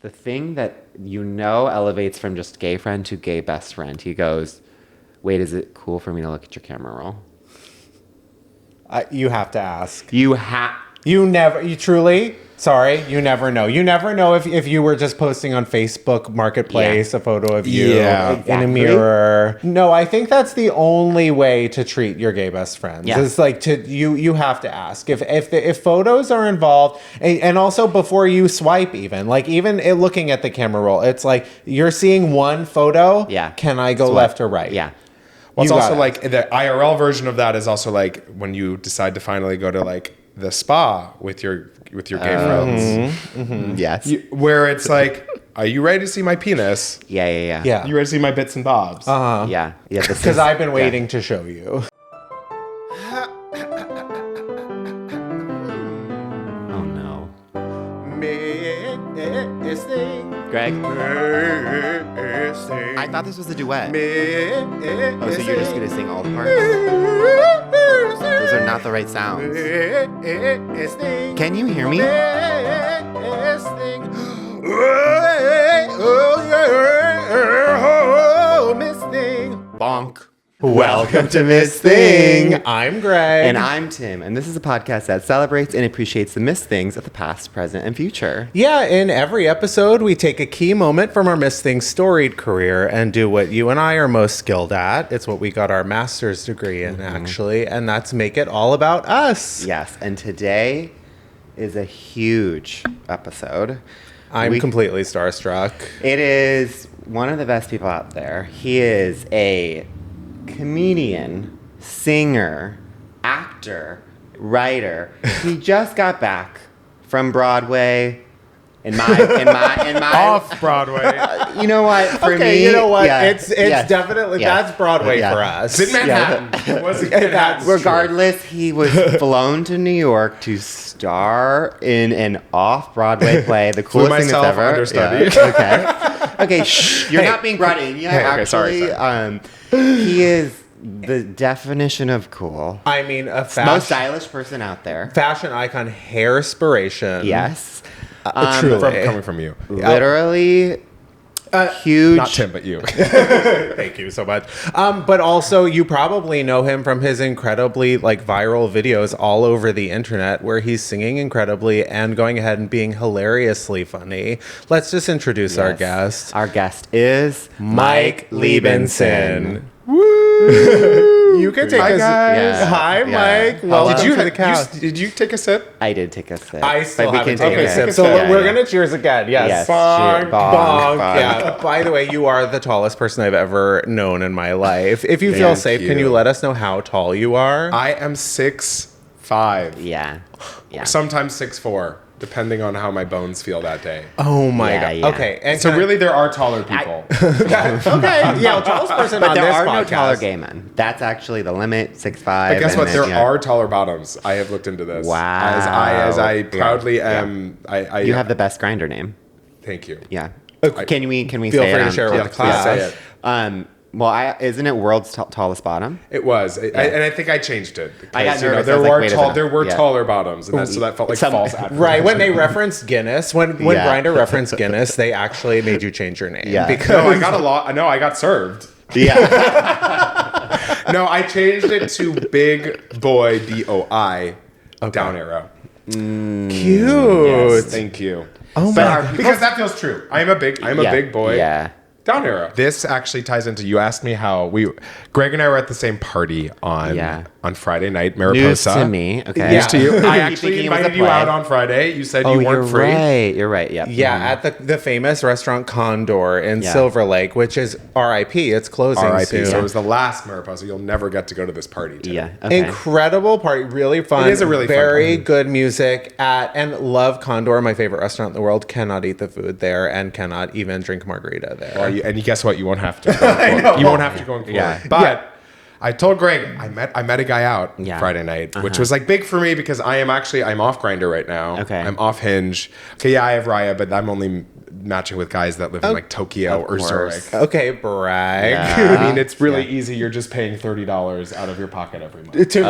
the thing that elevates from just gay friend to gay best friend. He goes, wait, is it cool for me to look at your camera roll? You have to ask. You never know. You never know if you were just posting on Facebook Marketplace a photo of you in a mirror. No, I think that's the only way to treat your gay best friends. Yeah. It's like you have to ask if photos are involved, and also before you swipe, even looking at the camera roll, it's like you're seeing one photo. Yeah. Can I go left or right? Yeah. Well, it's also like the IRL version of that is also like when you decide to finally go to like the spa with your gay friends. Mm-hmm. Yes. Where it's like, are you ready to see my penis? Yeah. You ready to see my bits and bobs? Yeah. Because I've been waiting to show you. Oh no. Missing. Greg? I thought this was a duet. Oh, so you're just going to sing all the parts? Those are not the right sounds. Can you hear me? Bonk. Welcome to Miss Thing. I'm Greg. And I'm Tim. And this is a podcast that celebrates and appreciates the missed things of the past, present, and future. Yeah, in every episode, we take a key moment from our Miss Thing's storied career and do what you and I are most skilled at. It's what we got our master's degree in, actually. And that's make it all about us. Yes. And today is a huge episode. I'm completely starstruck. It is one of the best people out there. He is a comedian, singer, actor, writer. He just got back from Broadway. In my Off Broadway. You know what? For me, you know what? yeah, It's definitely that's Broadway for us. It's in Manhattan. Was it Manhattan? Regardless, he was flown to New York to star in an off-Broadway play, the coolest thing that's ever. Understudy. Yeah. Okay. Shh. You're not being brought in. Yeah, okay, actually, sorry. He is the definition of cool. I mean, Most stylish person out there. fashion icon, hairspiration. Yes. Truly. Coming from you. Literally huge. Not Tim, but you. Thank you so much. But also, you probably know him from his incredibly viral videos all over the internet where he's singing incredibly and going ahead and being hilariously funny. Let's just introduce our guest. Our guest is Mike Liebenson. Woo! You can take Hi, a guys. Yeah. Hi, Yeah. Mike. Welcome to the cast. Did you take a sip? I did take a sip. I still but we haven't can taken take a sip, a so sip. we're gonna cheers again. Yes, Yes, bonk, cheers. bonk. Bonk. Yeah. By the way, you are the tallest person I've ever known in my life. If you feel Thank safe, can you. you let us know how tall you are? I am 6'5". Yeah. Sometimes 6'4", depending on how my bones feel that day. Oh my Yeah, god. yeah. Okay, and So really, there are taller people. okay, yeah, tallest person But on there this are podcast. no taller gay men. That's actually the limit, 6'5". But guess what? There are. are taller bottoms. I have looked into this. Wow. As I proudly am. You have the best grinder name. Thank you. Yeah. Okay. Can we Feel say free it to on- share it with the please class. say it. Well, isn't it world's tallest bottom? It was, and I think I changed it. I got Because, nervous. I there was like, were wait a minute. there were Yeah. taller bottoms, and so that felt like false advertising. Right, when they referenced Guinness, when Yeah. Grindr referenced Guinness, they actually made you change your name. Yeah. No, Because I got a lot. No, I got served. Yeah. No, I changed it to Big Boy BOI down arrow. cute. Yes, thank you. Oh But my our- god. Because that feels true. I'm a big boy. Yeah. Down arrow. This actually ties into, you asked me how Greg and I were at the same party on Friday night, Mariposa. News to me. Okay. Yeah. News to you. I Keep actually thinking it was a invited you play. out on Friday. You said Oh, you weren't free. Right. You're right. Yep. Yeah, at the famous restaurant Condor in Silver Lake, which is RIP. It's closing R.I.P. soon. So it was the last Mariposa. You'll never get to go to this party. Tim. Yeah. Okay. Incredible party, really fun. It is a really fun very party. good music and love Condor, my favorite restaurant in the world. Cannot eat the food there and cannot even drink margarita there. And you guess what? You won't have to. You won't have to go in court. Yeah. But I told Greg I met a guy out Yeah. Friday night, which was big for me because I'm off Grindr right now. Okay. I'm off Hinge. Okay, yeah, I have Raya, but I'm only matching with guys that live in like Tokyo or course. Zurich. Okay, brag. Yeah. I mean, it's really easy. You're just paying $30 out of your pocket every month To me,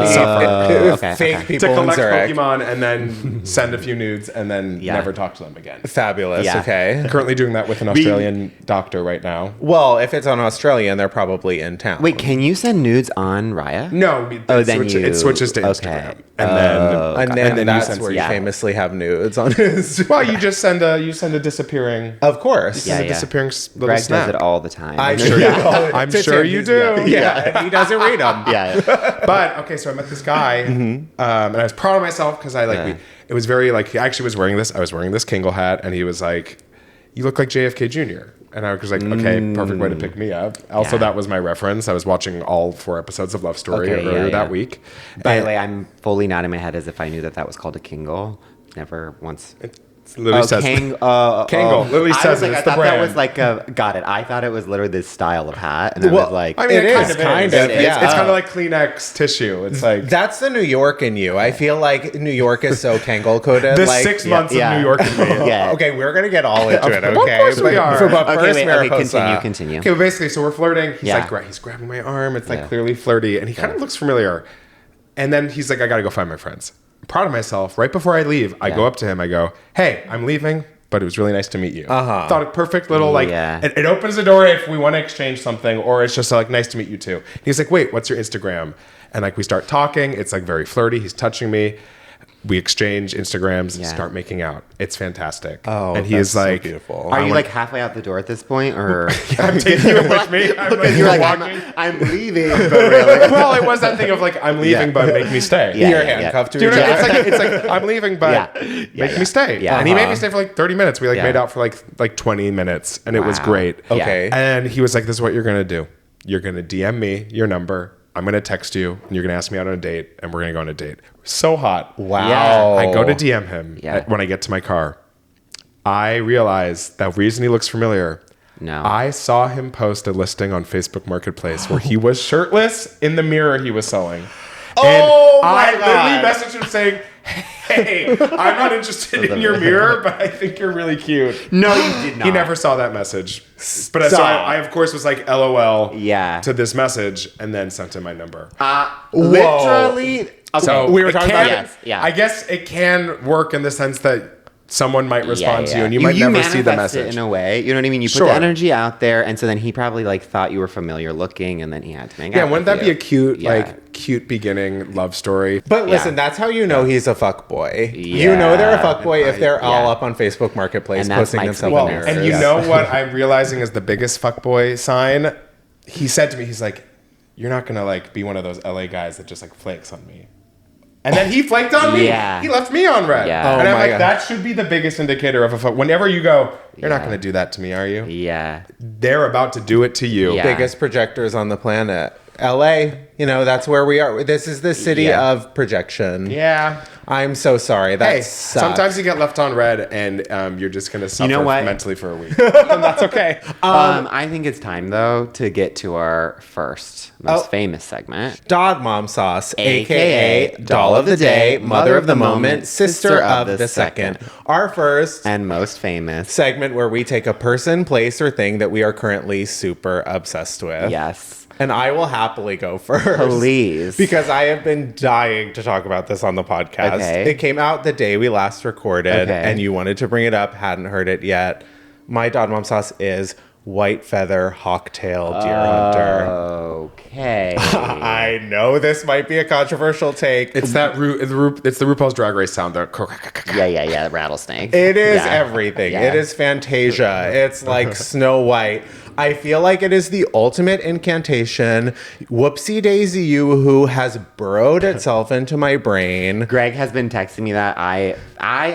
okay, fake okay. people to in collect Zurich. Pokemon and then send a few nudes and then never talk to them again. Fabulous. Yeah. Okay. Currently doing that with an Australian doctor right now. Well, if it's on Australian, they're probably in town. Wait, can you send nudes on Raya? No, it switches to Instagram, and then that's you send where you yeah. famously have nudes on his. Well, you just send a disappearing. Of course. Yeah, a disappearing little Greg snap. does it all the time. I'm sure you I'm sure you do. Yeah, and he doesn't read them. Yeah. But okay, so I met this guy, and I was proud of myself because it was very like he actually was wearing this. I was wearing this Kingle hat, and he was like, "You look like JFK Jr." And I was like, "Okay, perfect way to pick me up." Also, that was my reference. I was watching all 4 episodes of Love Story earlier that week. By the way, I'm fully not in my head as if I knew that was called a Kingle. Never once. Literally says Kangle. Literally says I it's the thought brand. that was like got it. I thought it was literally this style of hat, and I was like, I mean, It is, kind of, yeah. It's kind of like Kleenex tissue. It's like That's the New York in you. I feel like New York is so Kangol coded. the like, 6 months yeah. of New York in me. yeah. Okay, we're gonna get all into it. Okay, Of course we are. But Okay, first, wait, Mariposa. continue. Okay, well, basically, so we're flirting. He's Yeah. like, he's grabbing my arm. It's like Yeah. clearly flirty, and he kind of looks familiar. And then he's like, I gotta go find my friends. I'm proud of myself. Right before I leave, I go up to him. I go, "Hey, I'm leaving, but it was really nice to meet you." Thought a perfect little like. Yeah. It opens the door if we want to exchange something, or it's just like nice to meet you too. And he's like, "Wait, what's your Instagram?" And like we start talking. It's like very flirty. He's touching me. We exchange Instagrams, Yeah. start making out. It's fantastic. Oh, and he that's is so like, beautiful. Are you like halfway out the door at this point, or I'm taking you with me. I'm like, you're like, walking. I'm leaving, but really? Well, it was that thing of like, I'm leaving, Yeah. but make me stay. Yeah. You're handcuffed to Do you each know, other. it's like I'm leaving, but make me stay. Yeah. And he made me stay for like 30 minutes. We like Yeah. made out for like 20 minutes, and it was Wow. great. Yeah. Okay. And he was like, "This is what you're gonna do. You're gonna DM me your number. I'm gonna text you, and you're gonna ask me out on a date, and we're gonna go on a date." So hot. Wow. Yeah. I go to DM him Yeah. when I get to my car. I realize the reason he looks familiar. No. I saw him post a listing on Facebook Marketplace where he was shirtless in the mirror he was selling. Oh and my I literally God. messaged him saying, "Hey, I'm not interested in your mirror, but I think you're really cute." No, you did not. He never saw that message. But so Stop. I, of course, was like, LOL Yeah. to this message and then sent him my number. Literally. Okay. So we were it talking can- about Yes, yeah. I guess it can work in the sense that someone might respond to you Yeah. and you might never see the manifest it message. in a way. You know what I mean? You put Sure. the energy out there, and so then he probably like thought you were familiar looking, and then he had to make Yeah, out wouldn't with that you. be a cute, Yeah. cute beginning love story? But listen, Yeah. that's how you know he's a fuckboy. Yeah. You know they're a fuckboy if they're all Yeah. up on Facebook Marketplace And that's posting Mike's themselves Well, in weakness. mirrors. and you know what I'm realizing is the biggest fuckboy sign? He said to me, he's like, "You're not gonna like be one of those LA guys that just like flakes on me." And then he flaked on me. Yeah. He left me on red. Yeah. And Oh I'm my like, God. that should be the biggest indicator of a fuck. Whenever you go, "You're not Yeah. gonna do that to me, are you?" Yeah. They're about to do it to you. Yeah. Biggest projectors on the planet. LA, you know, that's where we are. This is the city Yeah. of projection. Yeah. I'm so sorry. That Hey, sucks. sometimes you get left on red and you're just going to suffer what? mentally for a week. And that's okay. I think it's time though to get to our first most Oh. famous segment. Dog Mom Sauce, AKA aka Doll of the Day, Mother of the Moment, Sister of the Second. Our first And most famous. segment where we take a person, place, or thing that we are currently super obsessed with. Yes. And I will happily go first. Please. Because I have been dying to talk about this on the podcast. Okay. It came out the day we last recorded, Okay. and you wanted to bring it up, hadn't heard it yet. My Dog Mom Sauce is White Feather Hawktail Deer Hunter. Okay. I know this might be a controversial take. It's that it's the RuPaul's Drag Race sound. yeah. Rattlesnake. It is Yeah. everything. Yeah. It is Fantasia. It's like Snow White. I feel like it is the ultimate incantation. Whoopsie daisy you who has burrowed itself into my brain. Greg has been texting me that I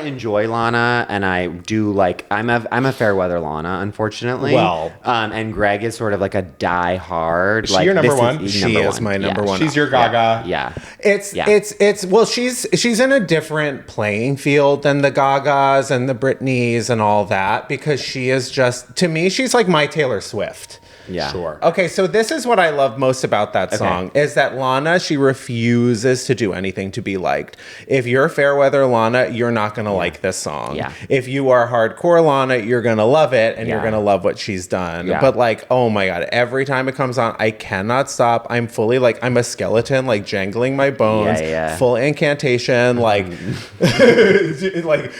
enjoy Lana, and I do like I'm a fair weather Lana, unfortunately. Well. and Greg is sort of like a die hard. Is she your number one? He's She number is one. my number Yeah. one. She's your Gaga. Yeah. It's Yeah. well, she's in a different playing field than the Gagas and the Britneys and all that, because she is just, to me, she's like my Taylor Swift. Yeah. Sure. Okay, so this is what I love most about that song is that Lana, she refuses to do anything to be liked. If you're Fairweather Lana, you're not going to like this song. Yeah. If you are hardcore Lana, you're going to love it and you're going to love what she's done. Yeah. But like, oh my God, every time it comes on, I cannot stop. I'm fully like, I'm a skeleton, like jangling my bones, full incantation, like, like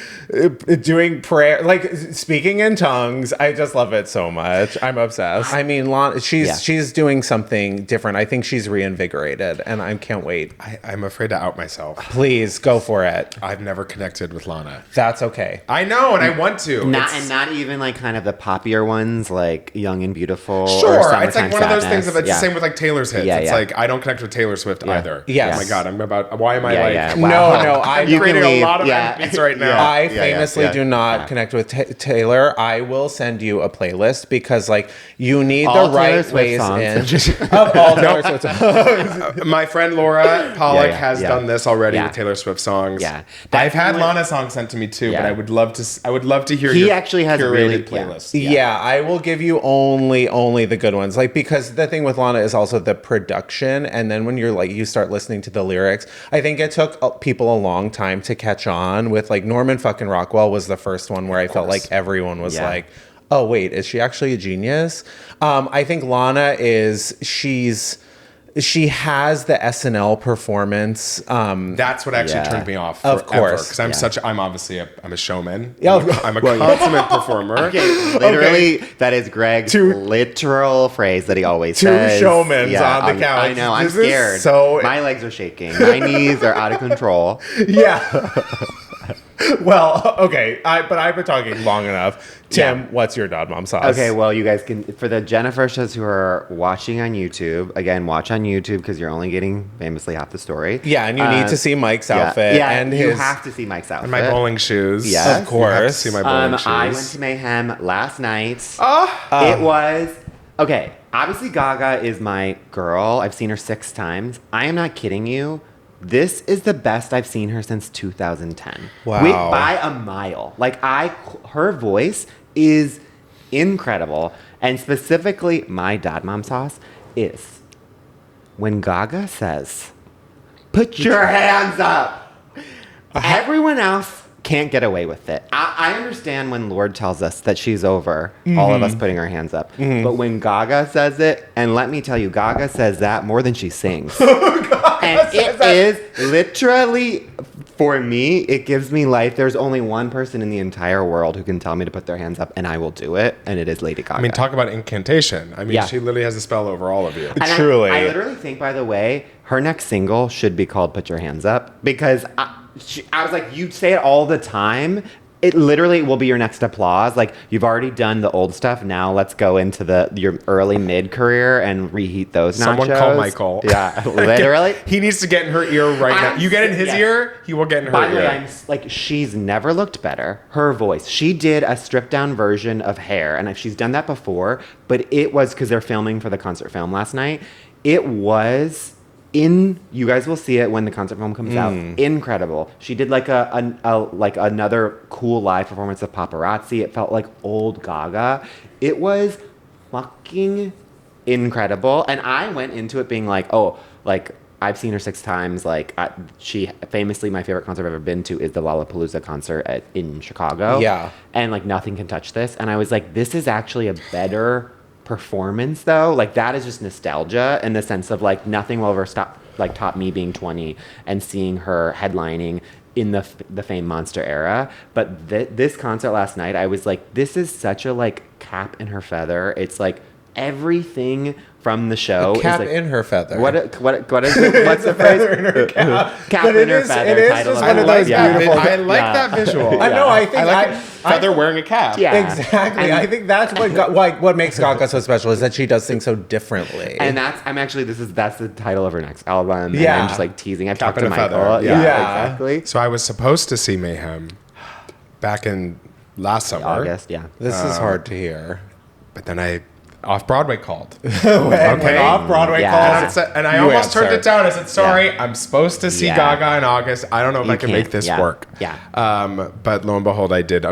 doing prayer, like speaking in tongues. I just love it so much. I'm obsessed. I mean, Lana, she's doing something different. I think she's reinvigorated, and I can't wait. I'm afraid to out myself. Please go for it. I've never connected with Lana. That's okay. I know, and I want to. Not even like kind of the poppier ones, like Young and Beautiful. Sure, or it's like one of those things. It's the same with like Taylor's hits. Yeah, it's yeah. like I don't connect with Taylor Swift either. Yes. Oh my God, I'm about. Why am I like? Wow. No, I'm I'm creating leave. a lot of enemies right now. I famously do not connect with Taylor. I will send you a playlist because, like, you need All the right Taylor Swift ways songs. in. Of all Taylor Swift songs. My friend Laura Pollock has done this already with Taylor Swift songs. Yeah. I've had Lana songs sent to me too, but I would love to hear. He your actually has a curated really playlist. Yeah, I will give you only the good ones. Like, because the thing with Lana is also the production, and then when you're like you start listening to the lyrics, I think it took people a long time to catch on with, like, Norman fucking Rockwell was the first one where I felt like everyone was like, oh wait, is she actually a genius? I think Lana she has the SNL performance. That's what actually turned me off. Of course, because I'm obviously I'm a showman. Yeah. I'm a consummate performer. Okay, literally, that is Greg's literal phrase that he always Two says. showmans on the couch. I know, I'm This is scared. so- My legs are shaking. My knees are out of control. Yeah. Well, okay, but I've been talking long enough. Tim, what's your Dad Mom sauce? Okay, well, you guys can, for the Gennifertias who are watching on YouTube, again, watch on YouTube because you're only getting famously half the story. Yeah, and you need to see Mike's outfit. Yeah, and you his... have to see Mike's outfit. And my bowling shoes. Yes. Of course. You have to see my bowling shoes. I went to Mayhem last night. It was, okay, obviously Gaga is my girl. I've seen her 6 times. I am not kidding you. This is the best I've seen her since 2010. Wow. By a mile. Like, her voice is incredible. And specifically, my Dad Mom sauce is when Gaga says, "Put your hands up." Everyone else can't get away with it. I understand when Lorde tells us that she's over all of us putting our hands up. But when Gaga says it, and let me tell you, Gaga says that more than she sings. And it is literally, for me, it gives me life. There's only one person in the entire world who can tell me to put their hands up, and I will do it, and it is Lady Gaga. I mean, talk about incantation. I mean, she literally has a spell over all of you. And Truly. I literally think, by the way, her next single should be called "Put Your Hands Up" because I was like, you say it all the time. It literally will be your next applause. Like, you've already done the old stuff. Now let's go into your early mid career and reheat those. Someone nachos. call Michael. Yeah, literally. He needs to get in her ear right now. You get in his ear, he will get in her By the ear. way, I'm like, she's never looked better. Her voice. She did a stripped down version of Hair, and she's done that before, but it was because they're filming for the concert film last night. It was you guys will see it when the concert film comes out. Incredible. She did like like another cool live performance of Paparazzi. It felt like old Gaga. It was fucking incredible. And I went into it being like, oh, like, I've seen her 6 times. Like, she famously, my favorite concert I've ever been to is the Lollapalooza concert in Chicago. Yeah. And like, nothing can touch this. And I was like, this is actually a better performance, though. Like, that is just nostalgia in the sense of, like, nothing will ever top me being 20 and seeing her headlining in the Fame Monster era. But this concert last night, I was like, this is such a, like, cap in her feather. It's like everything from the show Cap is like, in her feather. what is it? What's the phrase? Feather in her cap. Cap But in it her is- feather. it is title just of one the of those album. beautiful- I like that visual. I know. I think I like a feather wearing a cap. Yeah. Exactly. And- I think that's what makes Gaga so special is that she does things so differently. And that's the title of her next album. Yeah. And I'm just like teasing. I've Cap talked to in a Michael. feather. Yeah, Yeah. exactly. So I was supposed to see Mayhem back in last summer. August, yeah. This is hard to hear. But then I off Broadway called. Okay. Off Broadway Yeah. calls. And I You almost turned answer. it down. I said, sorry, Yeah. I'm supposed to see Yeah. Gaga in August. I don't know if You I can make can't. this Yeah. work. Yeah. But lo and behold, I did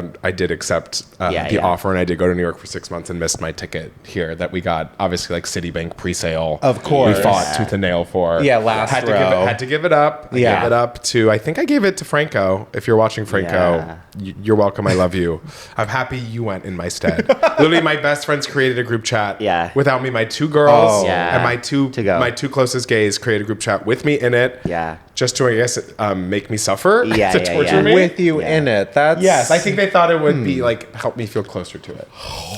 accept the Yeah. offer, and I did go to New York for 6 months and missed my ticket here that we got, obviously, like Citibank pre-sale. Of course. We fought tooth and nail for. Yeah, last had row. to give it up. I Yeah. gave it up to, I think I gave it to Franco. If you're watching, Franco, you're welcome. I love you. I'm happy you went in my stead. Literally, my best friends created a group chat. Yeah. Without me, my two girls Yeah. and my two To go. my two closest gays created a group chat with me in it. Yeah. Just to, I guess, make me suffer. Yeah, to yeah, torture yeah. me. With you in it. That's Yes, I think they thought it would be like help me feel closer to it.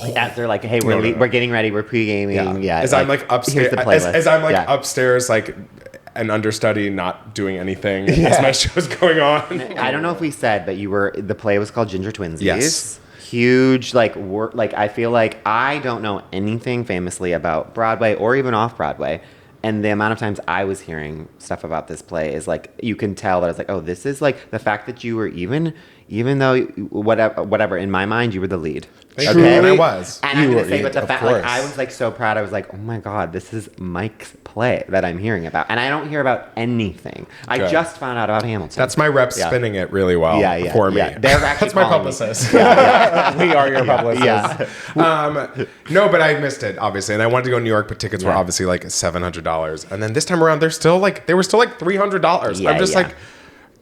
Yeah, they're like, hey, we're getting ready, we're pre-gaming. Yeah. As I'm like upstairs, Here's the playlist. as I'm like Yeah. upstairs, like an understudy, not doing anything as my show's going on. I don't know if we said, but the play was called Ginger Twinsies. Yes. Huge, I feel like I don't know anything famously about Broadway or even off Broadway. And the amount of times I was hearing stuff about this play is like, you can tell that it's like, oh, this is like the fact that you were even though whatever, in my mind, you were the lead. Truly, and I was. And I'm You gonna were, say, but the of fact, like, course. I was like so proud. I was like, oh my god, this is Mike's play that I'm hearing about, and I don't hear about anything. I Good. just found out about Hamilton. That's my rep Yeah. spinning it really well for me. Yeah. They're actually That's my calling me. publicist. we are your publicists. Yeah. No, but I missed it obviously, and I wanted to go to New York, but tickets were Yeah. obviously like $700, and then this time around they were still like $300. Yeah, I'm just yeah. like,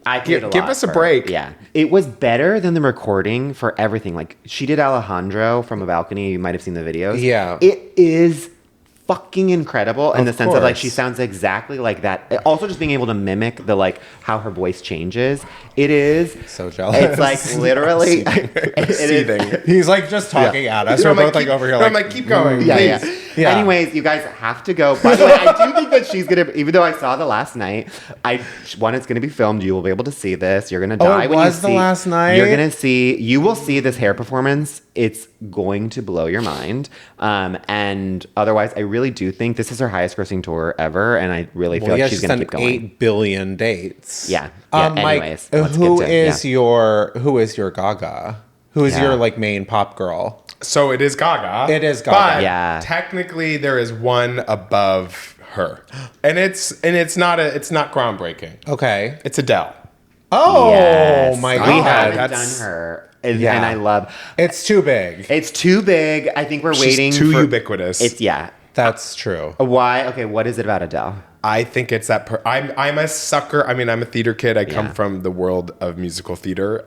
I paid a give lot us a for it. break. Yeah. It was better than the recording for everything. Like, she did Alejandro from a balcony. You might have seen the videos. Yeah. It is fucking incredible in Of the sense of, like, course. she sounds exactly like that. Also, just being able to mimic the, like, how her voice changes. It is. So jealous. It's, like, literally. it Seething. is. He's like just talking at us. So We're I'm both like, like over here. I'm like, keep going, Yeah, please. yeah. Yeah. Anyways, you guys have to go. By the way, I do think that she's gonna. Even though I saw the last night, it's gonna be filmed. You will be able to see this. You're gonna die it when was you the see. last night? You will see this hair performance. It's going to blow your mind. And otherwise, I really do think this is her highest grossing tour ever, and I really feel like she's gonna keep going. 8 billion dates. Yeah. Mike, Anyways, let's who get to- is your Gaga? Who is Yeah. your like main pop girl? So it is Gaga. It is Gaga. But Yeah. technically there is one above her. And it's not groundbreaking. Okay. It's Adele. Oh Yes. my We god. haven't That's- done her, and Yeah. I love. It's too big. It's too big. I think we're waiting. She's too for, ubiquitous. It's That's true. Why? Okay, what is it about Adele? I think it's that I'm a sucker. I mean, I'm a theater kid. I come Yeah. from the world of musical theater.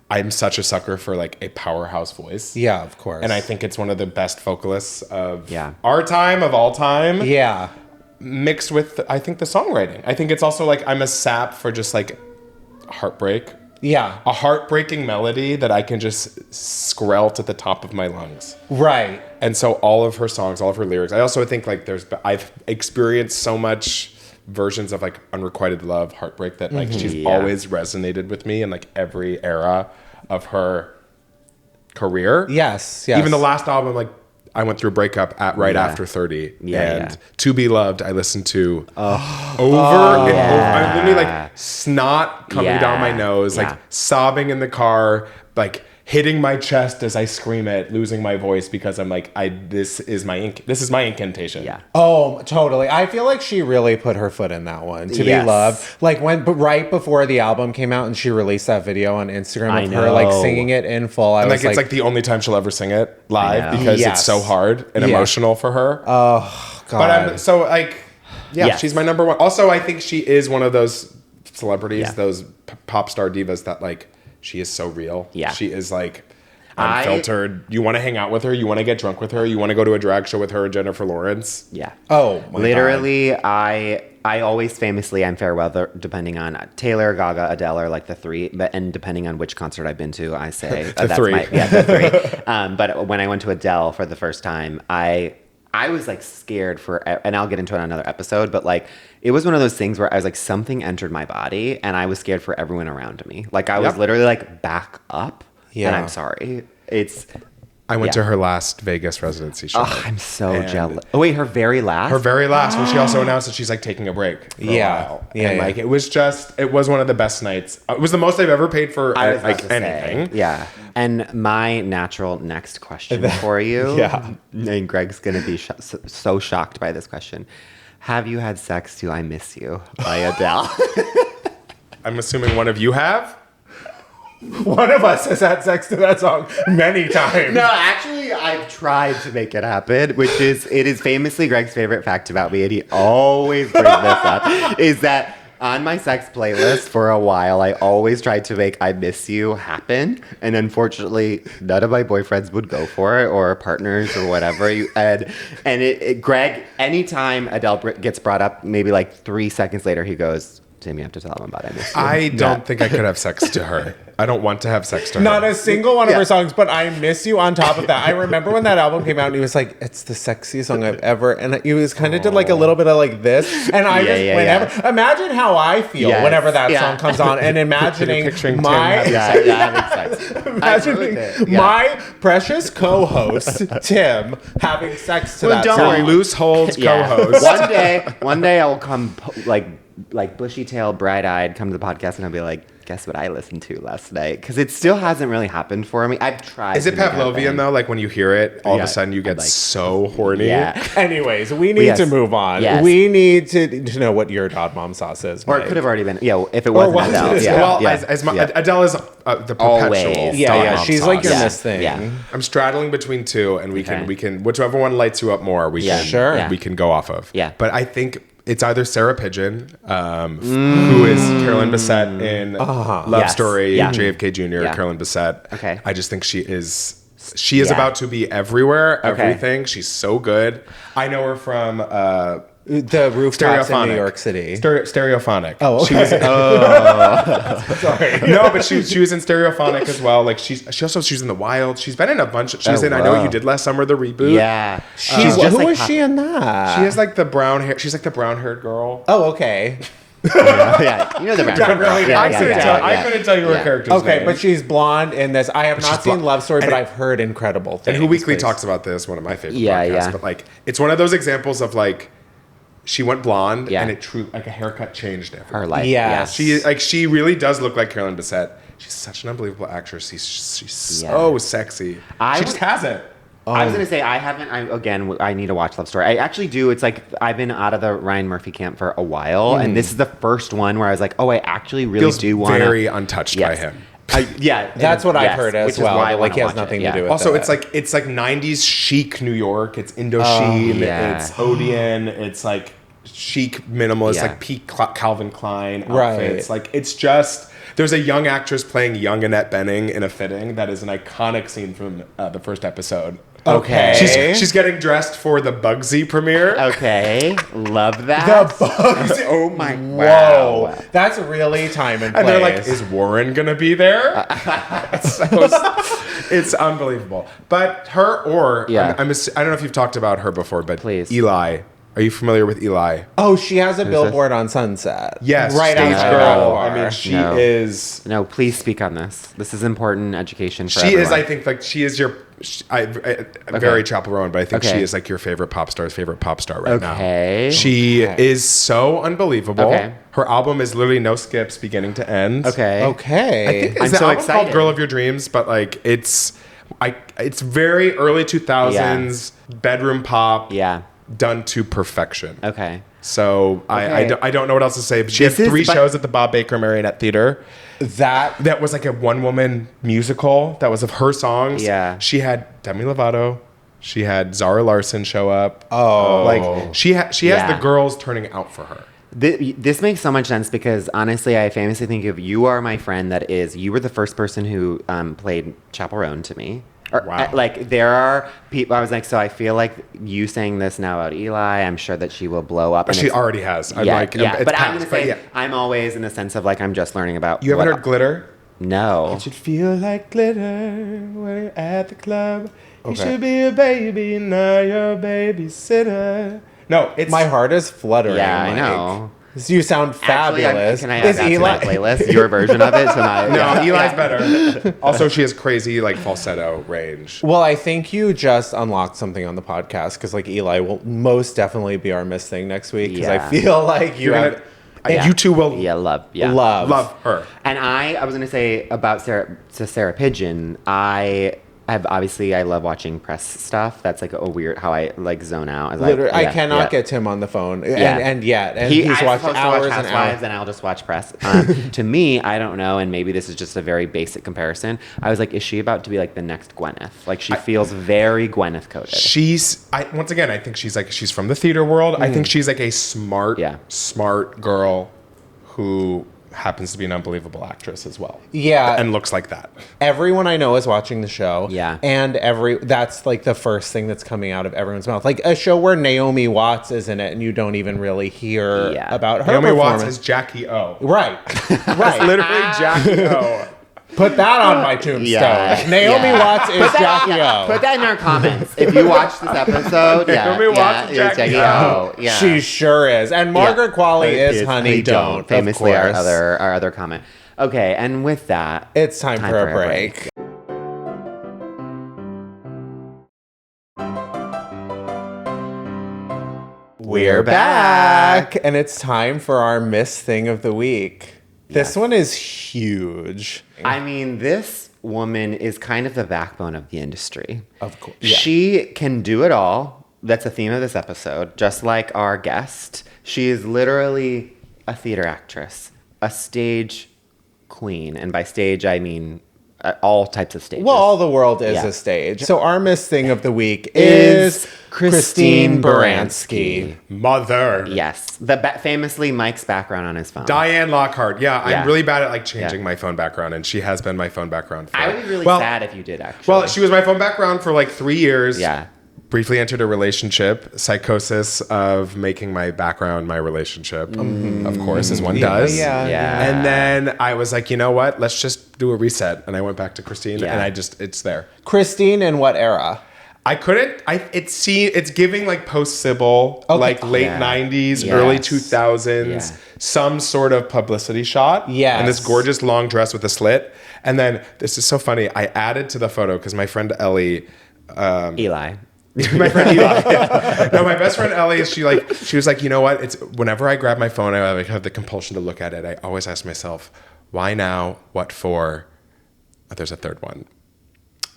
I'm such a sucker for like a powerhouse voice. Yeah, of course. And I think it's one of the best vocalists of Yeah. our time, of all time. Yeah. Mixed with, I think, the songwriting. I think it's also like I'm a sap for just like heartbreak. Yeah. A heartbreaking melody that I can just skrelt at the top of my lungs. Right. And so all of her songs, all of her lyrics. I also think like I've experienced so much versions of like unrequited love, heartbreak that like she's Yeah. always resonated with me in like every era of her career. Yes. Even the last album, like I went through a breakup right Yeah. after 30. Yeah, and yeah. To Be Loved, I listened to over and over. I'm literally like snot coming down my nose, Yeah. like sobbing in the car, like hitting my chest as I scream it, losing my voice because I'm like, this is my incantation. Yeah. Oh, totally. I feel like she really put her foot in that one. To Yes. Be Loved. Like but right before the album came out and she released that video on Instagram I of her like know. singing it in full. I And was like it's like the only time she'll ever sing it live know. because Yes. it's so hard and Yeah. emotional for her. oh god. But I'm so like, yeah, Yes. she's my number one. Also, I think she is one of those celebrities, Yeah. those pop star divas that like, she is so real. Yeah. She is like unfiltered. You want to hang out with her. You want to get drunk with her. You want to go to a drag show with her and Jennifer Lawrence. Yeah. Oh, my Literally, I always famously, I'm fair weather, depending on Taylor, Gaga, Adele are like the three, and depending on which concert I've been to, I say The three. the three. But when I went to Adele for the first time, I was like scared and I'll get into it on another episode, but like it was one of those things where I was like, something entered my body and I was scared for everyone around me. Like I was Yep. literally like, back up. Yeah. And I'm sorry. I went to her last Vegas residency show. Oh, I'm so jealous. Oh wait, her very last? Her very last, when she also announced that she's like taking a break for a while. And like it was one of the best nights. It was the most I've ever paid for like anything. Yeah. And my natural next question for you. Yeah. And Greg's gonna be so shocked by this question. Have you had sex to "I Miss You" by Adele? I'm assuming one of you have. One of us has had sex to that song many times. No, actually, I've tried to make it happen, it is famously Greg's favorite fact about me, and he always brings this up, is that on my sex playlist for a while, I always tried to make "I Miss You" happen, and unfortunately, none of my boyfriends would go for it, or partners, or whatever. Greg, anytime Adele gets brought up, maybe like 3 seconds later, he goes, "Tim, you have to tell him about "I Miss You." I don't think I could have sex to her. I don't want to have sex to her. Not a single one of her songs, but "I Miss You" on top of that. I remember when that album came out and he was like, "It's the sexiest song I've ever," and he was kind of did like a little bit of like this, and I imagine how I feel whenever that song comes on, and imagining my precious co-host Tim having sex to that song. Loose holds co-host. One day I'll come like bushy-tailed, bright-eyed, come to the podcast and I'll be like, guess what I listened to last night? Because it still hasn't really happened for me. I've tried. Is it Pavlovian though? Like when you hear it, all of a sudden you get so horny. Yeah. Anyways, we need to move on. Yes. We need to know what your dot mom sauce is. Or it could have already been. Yeah, if it wasn't Adele. Adele is the perpetual. Yeah. She's like your Miss thing. Yeah. I'm straddling between two, and we can whichever one lights you up more, we can go off of. Yeah. But I think it's either Sarah Pidgeon, who is Carolyn Bessette in Love Story, JFK Jr., Carolyn Bessette. Okay. I just think she is about to be everywhere, everything. She's so good. I know her from the rooftops in New York City. Stereophonic. Oh, okay. She was, sorry. No, but she was in Stereophonic as well. Like she was in The Wild. She's been in a bunch. She was in I Know What You Did Last Summer, the reboot. Yeah. Who was she in that? She has like the brown hair. She's like the brown haired girl. Oh, okay. Yeah, you know the brown girl. I couldn't tell you her character's name. But she's blonde in this. I have not seen Love Story, but I've heard incredible things. And Who Weekly talks about this, one of my favorite podcasts. But like, it's one of those examples of like, she went blonde, and it like a haircut changed her life. Yeah, she really does look like Carolyn Bessette. She's such an unbelievable actress. She's so sexy. She just has it. I was gonna say I need to watch Love Story. I actually do. It's like I've been out of the Ryan Murphy camp for a while, and this is the first one where I was like, I actually really do want to. Very untouched by him. That's what I've heard as well. Like he has nothing to do with also, that. it's like 90s chic New York. It's Indochine. It's Odeon. It's like chic minimalist, like peak Calvin Klein outfits. Like it's just. There's a young actress playing young Annette Bening in a fitting that is an iconic scene from the first episode. Okay. She's getting dressed for the Bugsy premiere. Okay. Love that. The Bugsy. Oh my. Wow. Whoa. That's really time and place. And they're like, is Warren going to be there? It's unbelievable. But her I don't know if you've talked about her before, but please. Eli. Are you familiar with Eli? Oh, she has a billboard on Sunset. Yes. Right stage girl. I mean, she is... No, please speak on this. This is important education for everyone. Is, I think, like, she is your... very Chapel Roan, but I think she is, like, your favorite pop star's favorite pop star right now. She is so unbelievable. Her album is literally no skips beginning to end. I think it's the album called Girl of Your Dreams, but, like, it's very early 2000s bedroom pop. Yeah. Done to perfection. So I don't know what else to say. But she had 3 shows at the Bob Baker Marionette Theater. That was like a one-woman musical that was of her songs. Yeah. She had Demi Lovato. She had Zara Larson show up. Like she has the girls turning out for her. This makes so much sense because honestly, I famously think of You Are My Friend. You were the first person who played Chapel Roan to me. Like there are people. I was like, so I feel like you saying this now about Eli. I'm sure that she will blow up. And she already has. But I'm gonna say I'm always in the sense of like I'm just learning about. You haven't heard Glitter? No. It should feel like glitter when you're at the club. You should be a baby, now you're a babysitter. No, my heart is fluttering. Yeah, I know. You sound Actually, fabulous. can I add that to my playlist? Your version of it? To my, No, Eli's better. Also, she has crazy like falsetto range. Well, I think you just unlocked something on the podcast because like Eli will most definitely be our Miss Thing next week because I feel like you two will love her. And I was going to say about Sarah Pidgeon, I love watching press stuff. That's like a weird how I like zone out. Literally, I cannot get Tim on the phone, and he's watched hours and hours, and I'll just watch press. To me, I don't know, and maybe this is just a very basic comparison. I was like, is she about to be like the next Gwyneth? Like she feels very Gwyneth coded. I think she's from the theater world. I think she's like a smart girl who happens to be an unbelievable actress as well. Yeah. And looks like that. Everyone I know is watching the show. Yeah. And that's like the first thing that's coming out of everyone's mouth. Like a show where Naomi Watts is in it and you don't even really hear about her Naomi Watts is Jackie O. Right. It's literally Jackie O. Put that on my tombstone. Yeah. Naomi Watts is Jackie O. Put that in our comments. If you watch this episode, Naomi Watts is Jackie O. Yeah. She sure is. And Margaret Qualley is Honey Don't. Famously our other comment. Okay, and with that, it's time for a break. We're back. And it's time for our Miss Thing of the Week. This one is huge. I mean, this woman is kind of the backbone of the industry. Of course. Yeah. She can do it all. That's the theme of this episode. Just like our guest, she is literally a theater actress, a stage queen. And by stage, I mean all types of stages. Well, all the world is a stage. So our Miss Thing of the Week is Christine Baranski. Mother. Yes. Famously Mike's background on his phone. Diane Lockhart. Yeah, I'm really bad at like changing my phone background, and she has been my phone background. I would be really sad if you did, actually. Well, she was my phone background for like 3 years. Yeah. Briefly entered a relationship, psychosis of making my background my relationship, of course, as one does. Yeah. And then I was like, you know what? Let's just do a reset. And I went back to Christine, and it's there. Christine in what era? I couldn't. It's giving like post Sybil, like late 90s, early 2000s, some sort of publicity shot. Yeah. And this gorgeous long dress with a slit. And then this is so funny. I added to the photo because my friend Ellie. Eli. My friend Eli. No, my best friend Ellie, she was like, you know what? It's whenever I grab my phone, I have the compulsion to look at it. I always ask myself, why now? What for? Oh, there's a third one.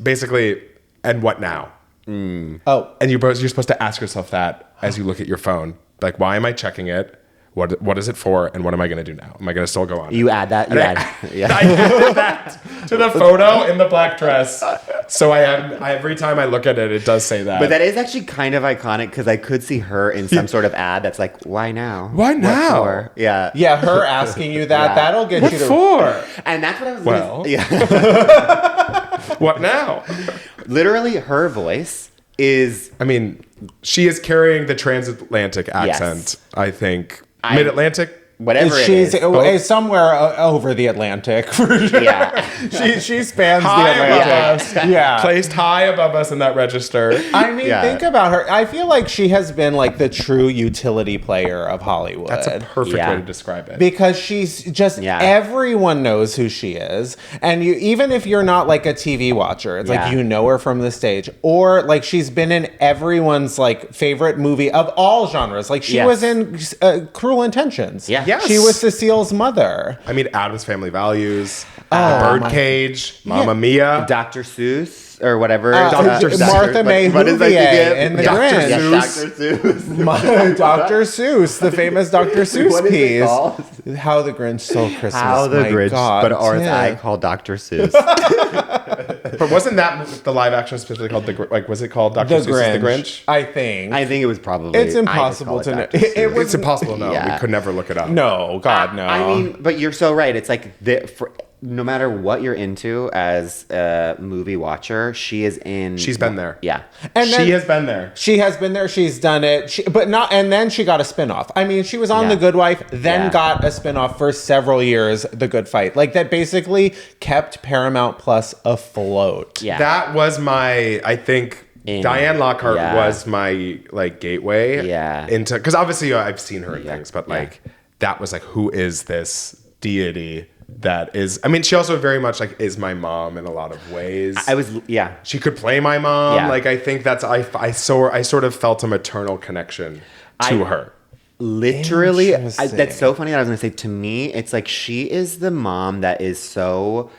Basically, and what now? Oh, and you're supposed to ask yourself that as you look at your phone. Like, why am I checking it? What is it for? And what am I going to do now? Am I going to still go on? You add that. I added that to the photo in the black dress. So every time I look at it, it does say that. But that is actually kind of iconic because I could see her in some sort of ad that's like, why now? Why now? What for? Yeah. Yeah, her asking you that, that'll get you to... What for? And that's what I was What now? Literally, her voice is... I mean, she is carrying the transatlantic accent, I think. Mid-Atlantic? Whatever She's it is. Somewhere over the Atlantic, for sure. Yeah. she spans High the Atlantic. above us. Yeah. Placed high above us in that register. I mean, think about her. I feel like she has been like the true utility player of Hollywood. That's a perfect way to describe it. Because she's just, everyone knows who she is. And even if you're not like a TV watcher, it's like you know her from the stage. Or like she's been in everyone's like favorite movie of all genres. Like she was in Cruel Intentions. Yeah. Yes. She was Cecile's mother. I mean, Addams Family Values, The Birdcage, Mamma Mia. Dr. Seuss or whatever. Martha May Whovier in The Grinch. Dr. Seuss. Dr. Seuss, the famous Dr. Seuss What is it piece. called? How the Grinch Stole Christmas. How the Grinch, God, but or as I call Dr. Seuss. But wasn't that the live action specifically called was it called Dr. Seuss's The Grinch? I think. I think it was probably. It's impossible to know. It's impossible to know. We could never look it up. No, God, no. I mean, but you're so right. It's like no matter what you're into as a movie watcher, she's been there. Yeah. And she has been there. She has been there. She's done it. And then she got a spinoff. I mean, she was on The Good Wife, then got a spinoff for several years, The Good Fight. Like that basically kept Paramount Plus afloat. Yeah. That was I think Diane Lockhart was my like gateway into, because obviously I've seen her in things, but like that was like, who is this deity that is, I mean, she also very much like is my mom in a lot of ways. She could play my mom. Yeah. Like, I think that's, I sort of felt a maternal connection to her. Literally, that's so funny that I was going to say, to me, it's like she is the mom that is so,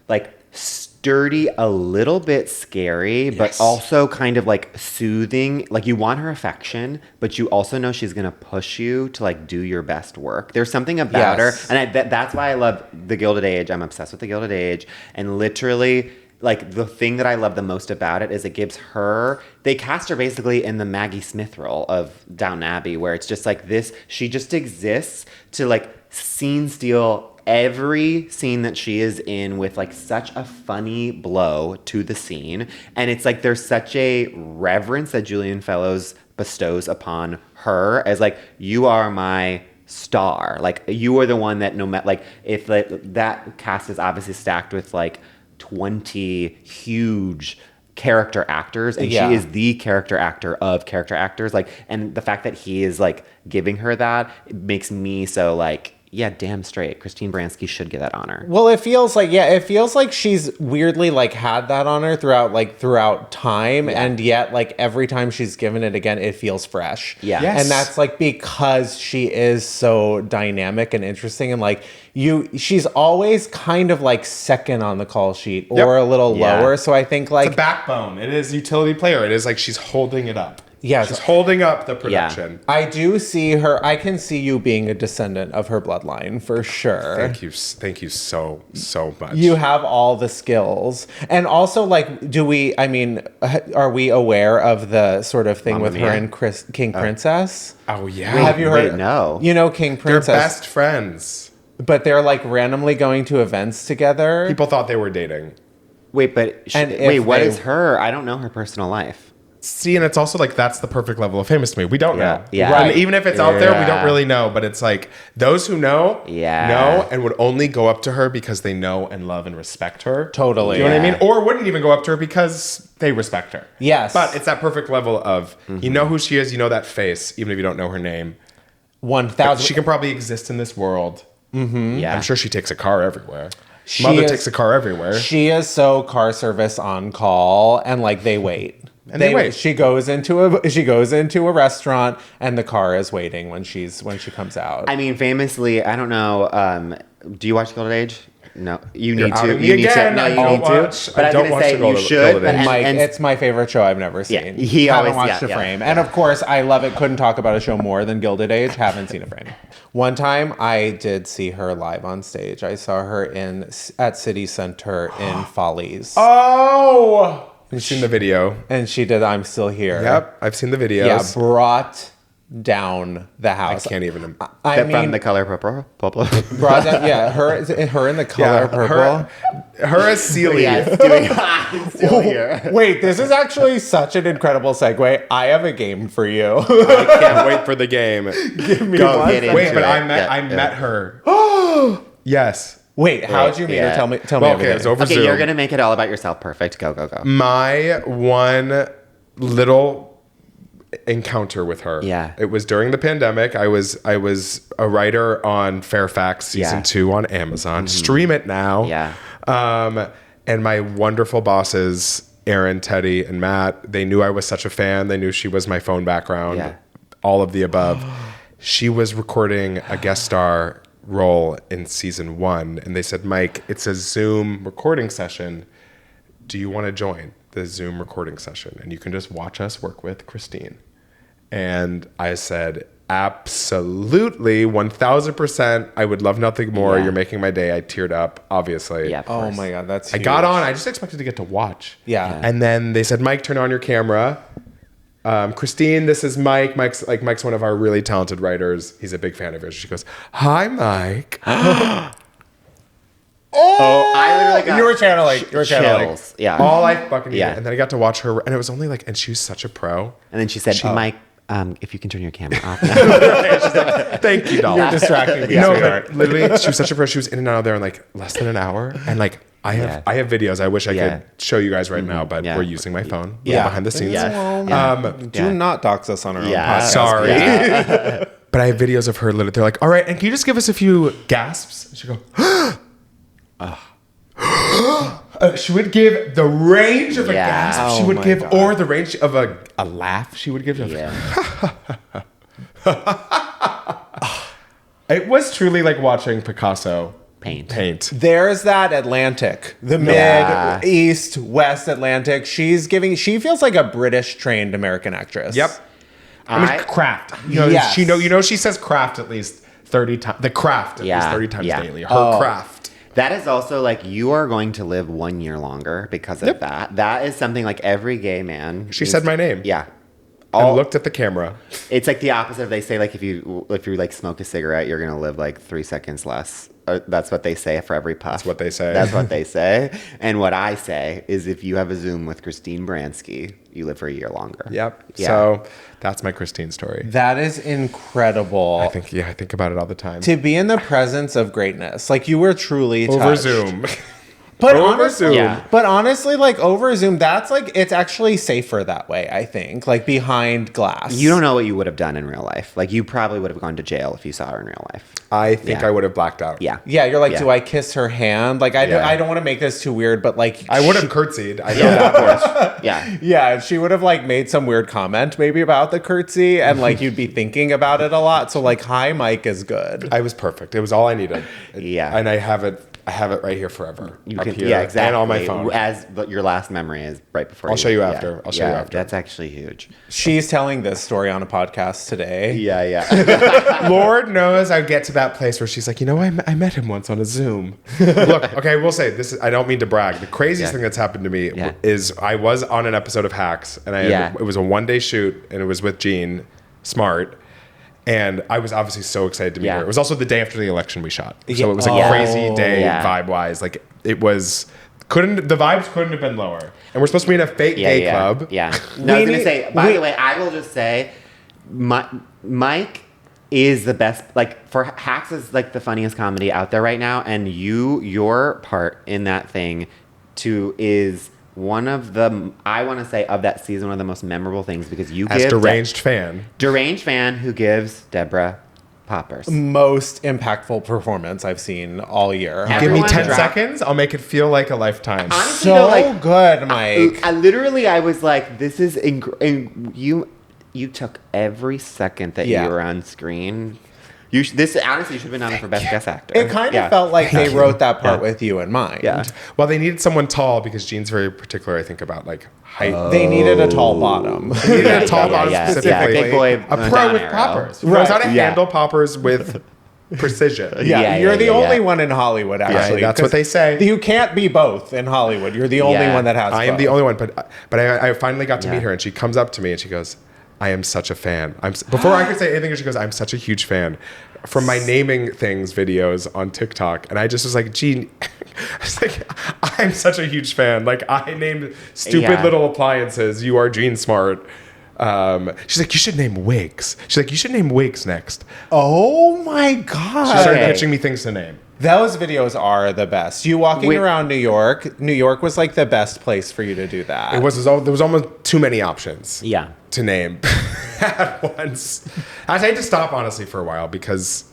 like, sturdy, a little bit scary, but also kind of, like, soothing. Like, you want her affection, but you also know she's going to push you to, like, do your best work. There's something about her, and that's why I love the Gilded Age. I'm obsessed with the Gilded Age, and literally... Like, the thing that I love the most about it is it gives her... They cast her basically in the Maggie Smith role of Downton Abbey, where it's just like this... She just exists to, like, scene steal every scene that she is in with, like, such a funny blow to the scene. And it's like there's such a reverence that Julian Fellows bestows upon her as, like, you are my... star. Like, you are the one that no matter... Like, if that cast is obviously stacked with, like... 20 huge character actors, and she is the character actor of character actors. Like, and the fact that he is like giving her that, it makes me so like, yeah, damn straight. Christine Baranski should get that honor. Well, it feels like she's weirdly like had that honor throughout time, and yet like every time she's given it again, it feels fresh. Yeah. Yes. And that's like because she is so dynamic and interesting, and like she's always kind of like second on the call sheet or a little lower. So I think like it's a backbone. It is utility player. It is like she's holding it up. Yeah, she's holding up the production. I do see her. I can see you being a descendant of her bloodline for sure. Thank you so much. You have all the skills, and also like, are we aware of the sort of thing Mamma with Mia. her and King Princess? Oh yeah. Have you heard? Wait, no. You know King They're Princess. best friends. But they're like randomly going to events together. People thought they were dating. Wait, but what is her? I don't know her personal life. See, and it's also like that's the perfect level of famous to me. We don't know. Yeah. Right? Right. Even if it's out there, we don't really know. But it's like those who know, know, and would only go up to her because they know and love and respect her. Totally. You know what I mean? Or wouldn't even go up to her because they respect her. Yes. But it's that perfect level of you know who she is, you know that face, even if you don't know her name. 1,000. She can probably exist in this world. Mm-hmm. Yeah. I'm sure she takes a car everywhere. Mother takes a car everywhere. She is so car service on call, and like they wait. And they wait. She goes into a restaurant, and the car is waiting when she comes out. I mean, famously, I don't know. Do you watch Gilded Age? No, you need to. outing me You need to. again. No, I you don't need to. watch- But I I don't was watch gonna say the you Gilded should. Age. But Mike, and it's my favorite show I've never seen. Yeah, he haven't always- watched yeah, a yeah, frame, yeah. and of course I love it. Couldn't talk about a show more than Gilded Age. Haven't seen a frame. One time I did see her live on stage. I saw her at City Center in Follies, Oh! You've seen the video. and she did "I'm Still Here." Yep, I've seen the videos. Yeah, brought down the I house. can't even. I From mean, The Color Purple. brought down, yeah, her in the color purple. Her as Celia. Still here. Wait, this is actually such an incredible segue. I have a game for you. I can't wait for the game. Give me Go one. get Wait, into but it. I Yeah. met her. Yes. Wait, how'd you meet her? yeah. Tell me Well, okay, everything. it's over Okay, Zoom. you're gonna make it all about yourself. Perfect. Go. My one little encounter with her. Yeah. It was during the pandemic. I was a writer on Fairfax season 2 on Amazon. Stream it now. Yeah. And my wonderful bosses, Aaron, Teddy, and Matt, they knew I was such a fan. They knew she was my phone background. Yeah. All of the above. She was recording a guest star role in season 1, and they said, Mike, it's a Zoom recording session. Do you want to join the Zoom recording session? And you can just watch us work with Christine. And I said, absolutely, 1000%. I would love nothing more. Yeah. You're making my day. I teared up, obviously. Yeah. Of Oh course. my god, that's I huge. got on. I just expected to get to watch. Yeah. And then they said, Mike, turn on your camera. Christine, this is Mike. Mike's one of our really talented writers. He's a big fan of yours. She goes, hi, Mike. Oh, I literally got You were channeling. chills. Yeah. All I fucking needed. Yeah. And then I got to watch her. And it was only like, and she was such a pro. And then she said, Mike, if you can turn your camera off. Thank you, doll. You're distracting me. No, sweetheart. but literally, she was such a pro. She was in and out of there in like less than an hour. And like, I have videos. I wish I Yeah. could show you guys right now, but Yeah. we're using my phone. Yeah. Behind the scenes. Yeah. Do not dox us on our own Yeah. podcast. Sorry. Yeah. But I have videos of her. They're like, all right, and can you just give us a few gasps? And she go, she would give the range of a gasp she would give, or the range of a laugh she would give. It was truly like watching Picasso paint. There's that Atlantic, the mid, east, west Atlantic. She feels like a British trained American actress. Yep. I mean, craft. She says craft at least 30 times. The craft at least 30 times daily. Her craft. That is also like, you are going to live 1 year longer because of that. That is something like every gay man. She said my name. Yeah. And looked at the camera. It's like the opposite. They say like if you like smoke a cigarette, you're gonna live like 3 seconds less. That's what they say for every puff. That's what they say. That's what they say. And what I say is, if you have a Zoom with Christine Baranski, you live for 1 year longer. Yep. Yeah. So that's my Christine story. That is incredible. I think about it all the time. To be in the presence of greatness, like you were truly over touched. Zoom. But over Zoom. But honestly, like over Zoom, that's like, it's actually safer that way, I think. Like behind glass. You don't know what you would have done in real life. Like, you probably would have gone to jail if you saw her in real life. I think I would have blacked out. Yeah. Yeah, you're like, do I kiss her hand? Like, I don't want to make this too weird, but like... I would have curtsied. I know that. Of course. Yeah. Yeah, she would have like made some weird comment maybe about the curtsy, and like you'd be thinking about it a lot. So like, hi, Mike is good. I was perfect. It was all I needed. Yeah. And I have it right here forever. You up can, here, yeah, exactly. And on my phone. But your last memory is right before. I'll show you after. I'll show you after. That's actually huge. She's telling this story on a podcast today. Yeah. Lord knows I get to that place where she's like, I met him once on a Zoom. Look, okay, we'll say this. I don't mean to brag. The craziest thing that's happened to me is I was on an episode of Hacks, and it was a 1-day shoot, and it was with Gene Smart. And I was obviously so excited to meet her. It was also the day after the election we shot. So it was a crazy day vibe-wise. Like, it was... the vibes couldn't have been lower. And we're supposed to be in a fake gay club. Yeah. No, I was going to say, by the way, I will just say, Mike is the best. Like, for Hacks is like the funniest comedy out there right now. And your part in that thing, is... one of the, I want to say, of that season, one of the most memorable things, because you as give... deranged fan who gives Deborah poppers. Most impactful performance I've seen all year. Give me 10 seconds, I'll make it feel like a lifetime. Honestly, so good, Mike. I was like, this is... You took every second that you were on screen... honestly, you should have been nominated for Best Guest Actor. It kind of felt like they wrote that part with you in mind. Yeah. Well, they needed someone tall because Gene's very particular, I think, about like height. They needed a tall bottom. They needed a tall bottom specifically. Big boy, a pro with poppers. Who knows how to handle poppers with precision. You're the only one in Hollywood, actually. That's what they say. You can't be both in Hollywood. You're the only one that has I am both. the only one, but I finally got to meet her, and she comes up to me and she goes, I am such a fan. Before I could say anything, she goes, I'm such a huge fan. From my naming things videos on TikTok. And I just was like, Gene, I was like, I'm such a huge fan. Like, I named stupid little appliances. You are Gene Smart. She's like, you should name wigs. She's like, you should name wigs next. Oh my God. She started pitching me things to name. Those videos are the best. You walking around New York. New York was like the best place for you to do that. There was almost too many options. Yeah. To name at once. I had to stop honestly for a while because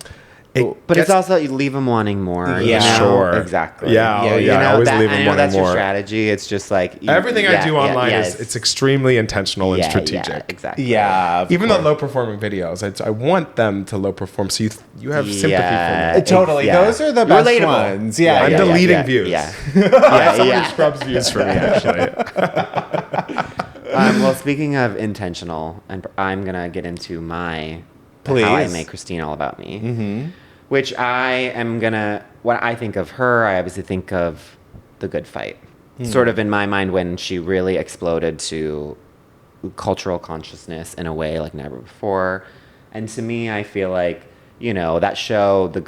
it's also, you leave them wanting more. Yeah, sure. Exactly. Yeah, I always leave them wanting more. That's your strategy. It's just like... everything I do online it's extremely intentional and strategic. Yeah, exactly. Yeah. Even the low-performing videos, I want them to low-perform so you have sympathy for me. Totally. Those are the best ones. Yeah. I'm deleting views. Yeah. Somebody scrubs views for me, actually. Well, speaking of intentional, and I'm going to get into how I make Christine All About Me. Mm-hmm. Which I am when I think of her, I obviously think of The Good Fight. Sort of in my mind when she really exploded to cultural consciousness in a way like never before. And to me, I feel like, that show, The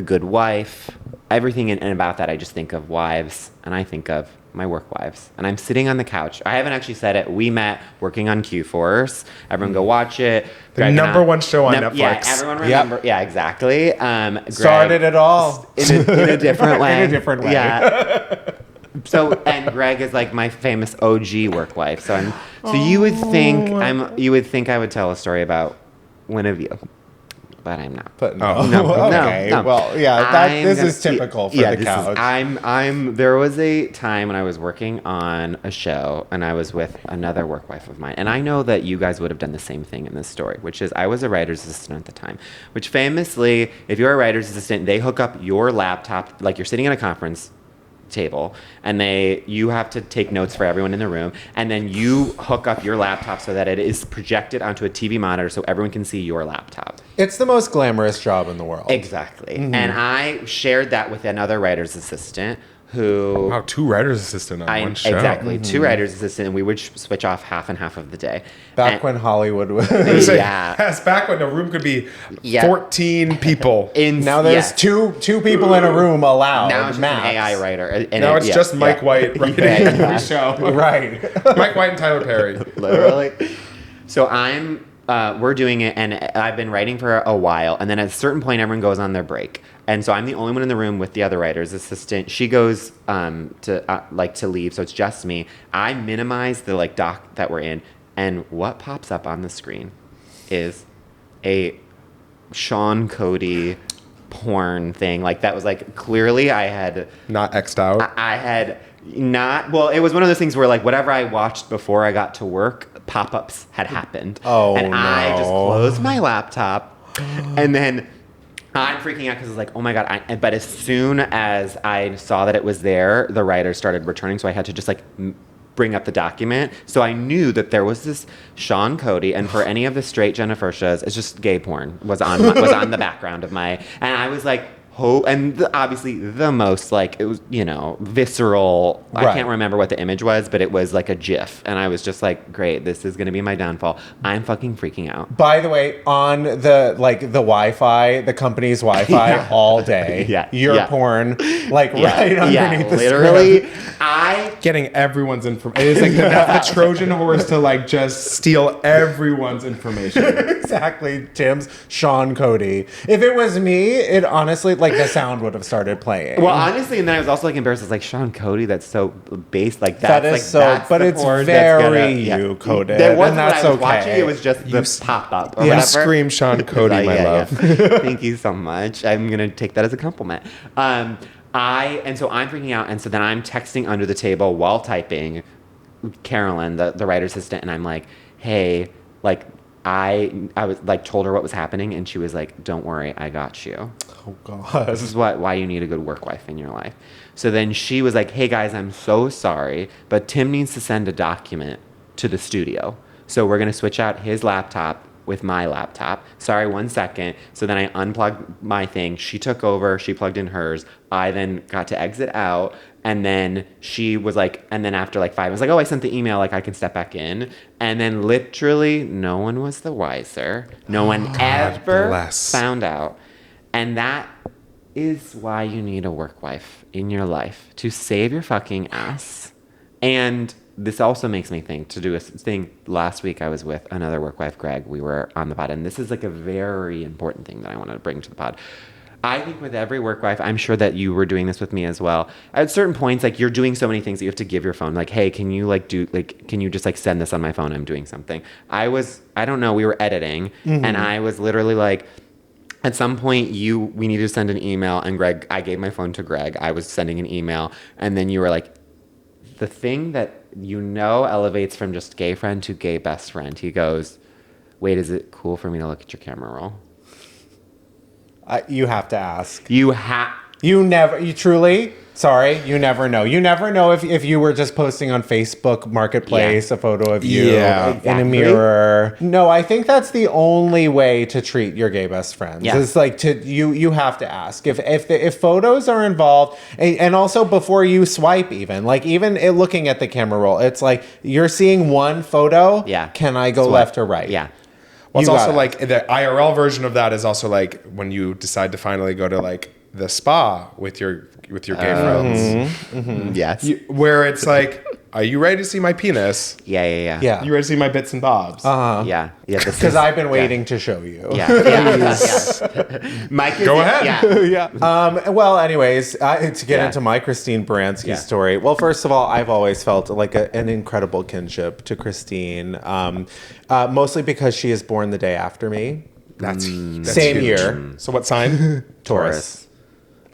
Good Wife, everything in and about that, I just think of wives, and I think of my work wives. And I'm sitting on the couch. I haven't actually said it. We met working on Q-Force. Everyone go watch it. The number one show on Netflix. Yeah, everyone remember. Yep. Yeah, exactly. Greg, started it all. In a different way. In a different way. Yeah. And Greg is like my famous OG work wife. So you would think I would tell a story about one of you. but I'm not. But Oh. no. Okay. No. Well, yeah, this is typical for the couch. There was a time when I was working on a show and I was with another work wife of mine. And I know that you guys would have done the same thing in this story, which is I was a writer's assistant at the time, which famously, if you're a writer's assistant, they hook up your laptop, like you're sitting at a conference table, and you have to take notes for everyone in the room, and then you hook up your laptop so that it is projected onto a TV monitor so everyone can see your laptop. It's the most glamorous job in the world. Exactly. And I shared that with another writer's assistant who... Wow, 2 writer's assistant on one show. Exactly. 2 writers assistant, and we would switch off half and half of the day. Back when Hollywood was... Yeah. Yes, back when the room could be 14 people. Now there's two people in a room allowed. Now it's just an AI writer. And Now it's just Mike White writing every show. Right. Mike White and Tyler Perry. Literally. So we're doing it, and I've been writing for a while, and then at a certain point, everyone goes on their break. And so I'm the only one in the room with the other writer's assistant. She goes to leave, so it's just me. I minimize the doc that we're in, and what pops up on the screen is a Sean Cody porn thing. That was clearly I had Not X'd out. I had not. Well, it was one of those things where whatever I watched before I got to work, pop-ups had happened. Oh, and no. I just closed my laptop, and then I'm freaking out because it's oh my God. But as soon as I saw that it was there, the writers started returning. So I had to just bring up the document. So I knew that there was this Sean Cody. And for any of the straight Gennifertias, it's just gay porn was on the background of my. And I was obviously the most it was, visceral. Right. I can't remember what the image was, but it was a GIF. And I was just great, this is going to be my downfall. I'm fucking freaking out. By the way, on the Wi-Fi, the company's Wi-Fi all day. Your porn, right underneath the literally, screen. Getting everyone's information. It's the Trojan horse to just steal everyone's information. Exactly, Tim's Sean Cody. If it was me, it honestly, the sound would have started playing. Well, honestly, and then I was also embarrassed. It's Sean Cody, that's so based. That's that is so, that's but the it's porn very that's you coded. There wasn't and that's what I was okay. watching. It was just the pop up. You scream Sean Cody, my love. Thank you so much. I'm gonna take that as a compliment. So I'm freaking out, and so then I'm texting under the table while typing Carolyn, the writer's assistant, and I'm like, hey, I was told her what was happening, and she was like, don't worry, I got you. Oh God. This is why you need a good work wife in your life. So then she was like, hey guys, I'm so sorry, but Tim needs to send a document to the studio. So we're gonna switch out his laptop with my laptop. Sorry, 1 second. So then I unplugged my thing. She took over, she plugged in hers. I then got to exit out. And then she was and then after 5, I was oh, I sent the email, I can step back in. And then literally no one was the wiser. No one ever found out. And that is why you need a work wife in your life, to save your fucking ass. And this also makes me think, to do a thing. Last week I was with another work wife, Greg. We were on the pod, and this is a very important thing that I want to bring to the pod. I think with every work wife, I'm sure that you were doing this with me as well. At certain points, you're doing so many things that you have to give your phone. Hey, can you can you just send this on my phone? I'm doing something. I don't know, we were editing, and I was literally at some point we needed to send an email, and I gave my phone to Greg. I was sending an email, and then you were the thing that elevates from just gay friend to gay best friend. He goes, wait, is it cool for me to look at your camera roll? You have to ask. You truly, sorry, you never know. You never know if you were just posting on Facebook Marketplace a photo of you in a mirror. No, I think that's the only way to treat your gay best friends. Yeah. It's you have to ask. If photos are involved, and also before you swipe even looking at the camera roll, it's you're seeing one photo. Yeah. Can I go left or right? Yeah. Well, it's also the IRL version of that is also when you decide to finally go to the spa with your gay friends. Mm-hmm. Yes. Where it's are you ready to see my penis? Yeah. You ready to see my bits and bobs? Yeah. Because I've been waiting to show you. Yeah. Mike, go ahead. Yeah. Well, anyways, to get into my Christine Baranski story. Well, first of all, I've always felt an incredible kinship to Christine, mostly because she is born the day after me. That's Same huge. here. So what sign? Taurus.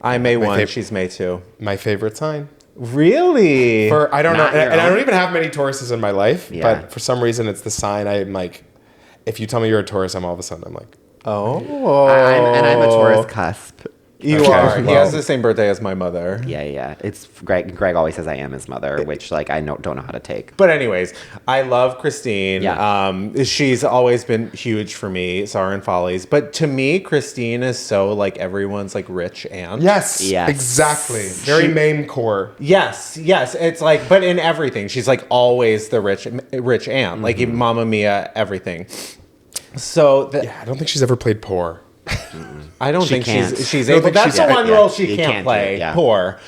I'm May 1. fav- She's May 2. My favorite sign. Really? I don't know, Not your and I own? don't even have many Tauruses in my life, Yeah. but for some reason it's the sign I'm like, if you tell me you're a Taurus, I'm all of a sudden I'm like, Oh. I'm a Taurus cusp. You Okay, are. He well. has the same birthday as my mother. Yeah. It's Greg. Greg always says I am his mother, which like I don't know how to take. But anyways, I love Christine. Yeah. She's always been huge for me, Sour and Follies. But to me, Christine is so like everyone's like rich aunt. yes, Yes. exactly. Very Mame core. Yes. It's like, but in everything, she's like always the rich aunt. Like even Mamma Mia, everything. So I don't think she's ever played poor. I don't She think can't. she's I don't able. think That's she's- the one yeah, role she you can't can't play. do, yeah. Poor.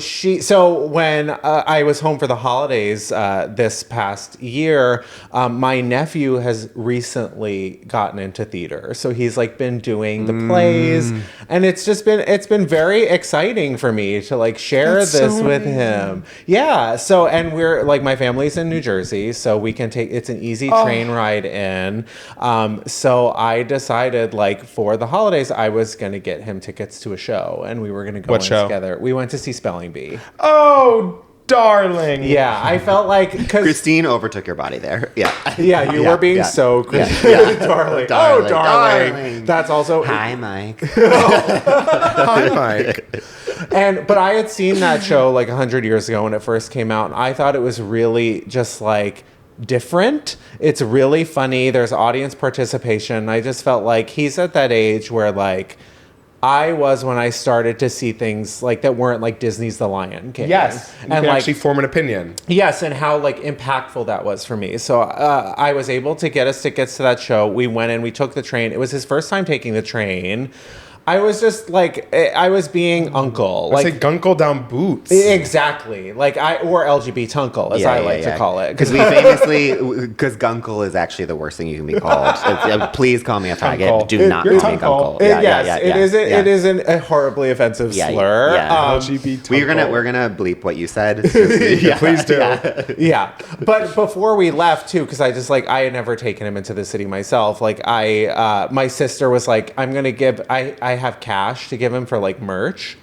So when I was home for the holidays this past year, my nephew has recently gotten into theater. So he's like been doing the plays, and it's been very exciting for me to like share That's this so with amazing. him. Yeah. So and we're like my family's in New Jersey, so we can take it's an easy train ride in. So I decided like for the holidays I was gonna get him tickets to a show, and we were gonna go What in show? together. We went to see Spelling Bee. Oh, darling. Yeah, I felt like because Christine overtook your body there. Yeah. yeah, you were being so Yeah. darling. Darling, Oh, darling. darling. That's also Hi, Mike. Hi, Mike. but I had seen that show like 100 years ago when it first came out, and I thought it was really just like different. It's really funny. There's audience participation. I just felt like he's at that age where like I was when I started to see things like that weren't like Disney's The Lion King. Yes, you and can like actually form an opinion. yes, and how like impactful that was for me. So I was able to get us tickets to that show. We went in, we took the train. It was his first time taking the train. I was just like, I was being uncle. I Like, say gunkle down boots. exactly. Like or LGBTuncle, as I like to call it. Because we famously, because gunkle is actually the worst thing you can be called. Please call me a faggot. Tunkle. Do not You're call me tunkle. gunkle. It is a horribly offensive slur. LGBT. We're gonna bleep what you said. Please do. Yeah, but before we left too, because I had never taken him into the city myself. Like my sister was like, I'm gonna give. I have cash to give him for like merch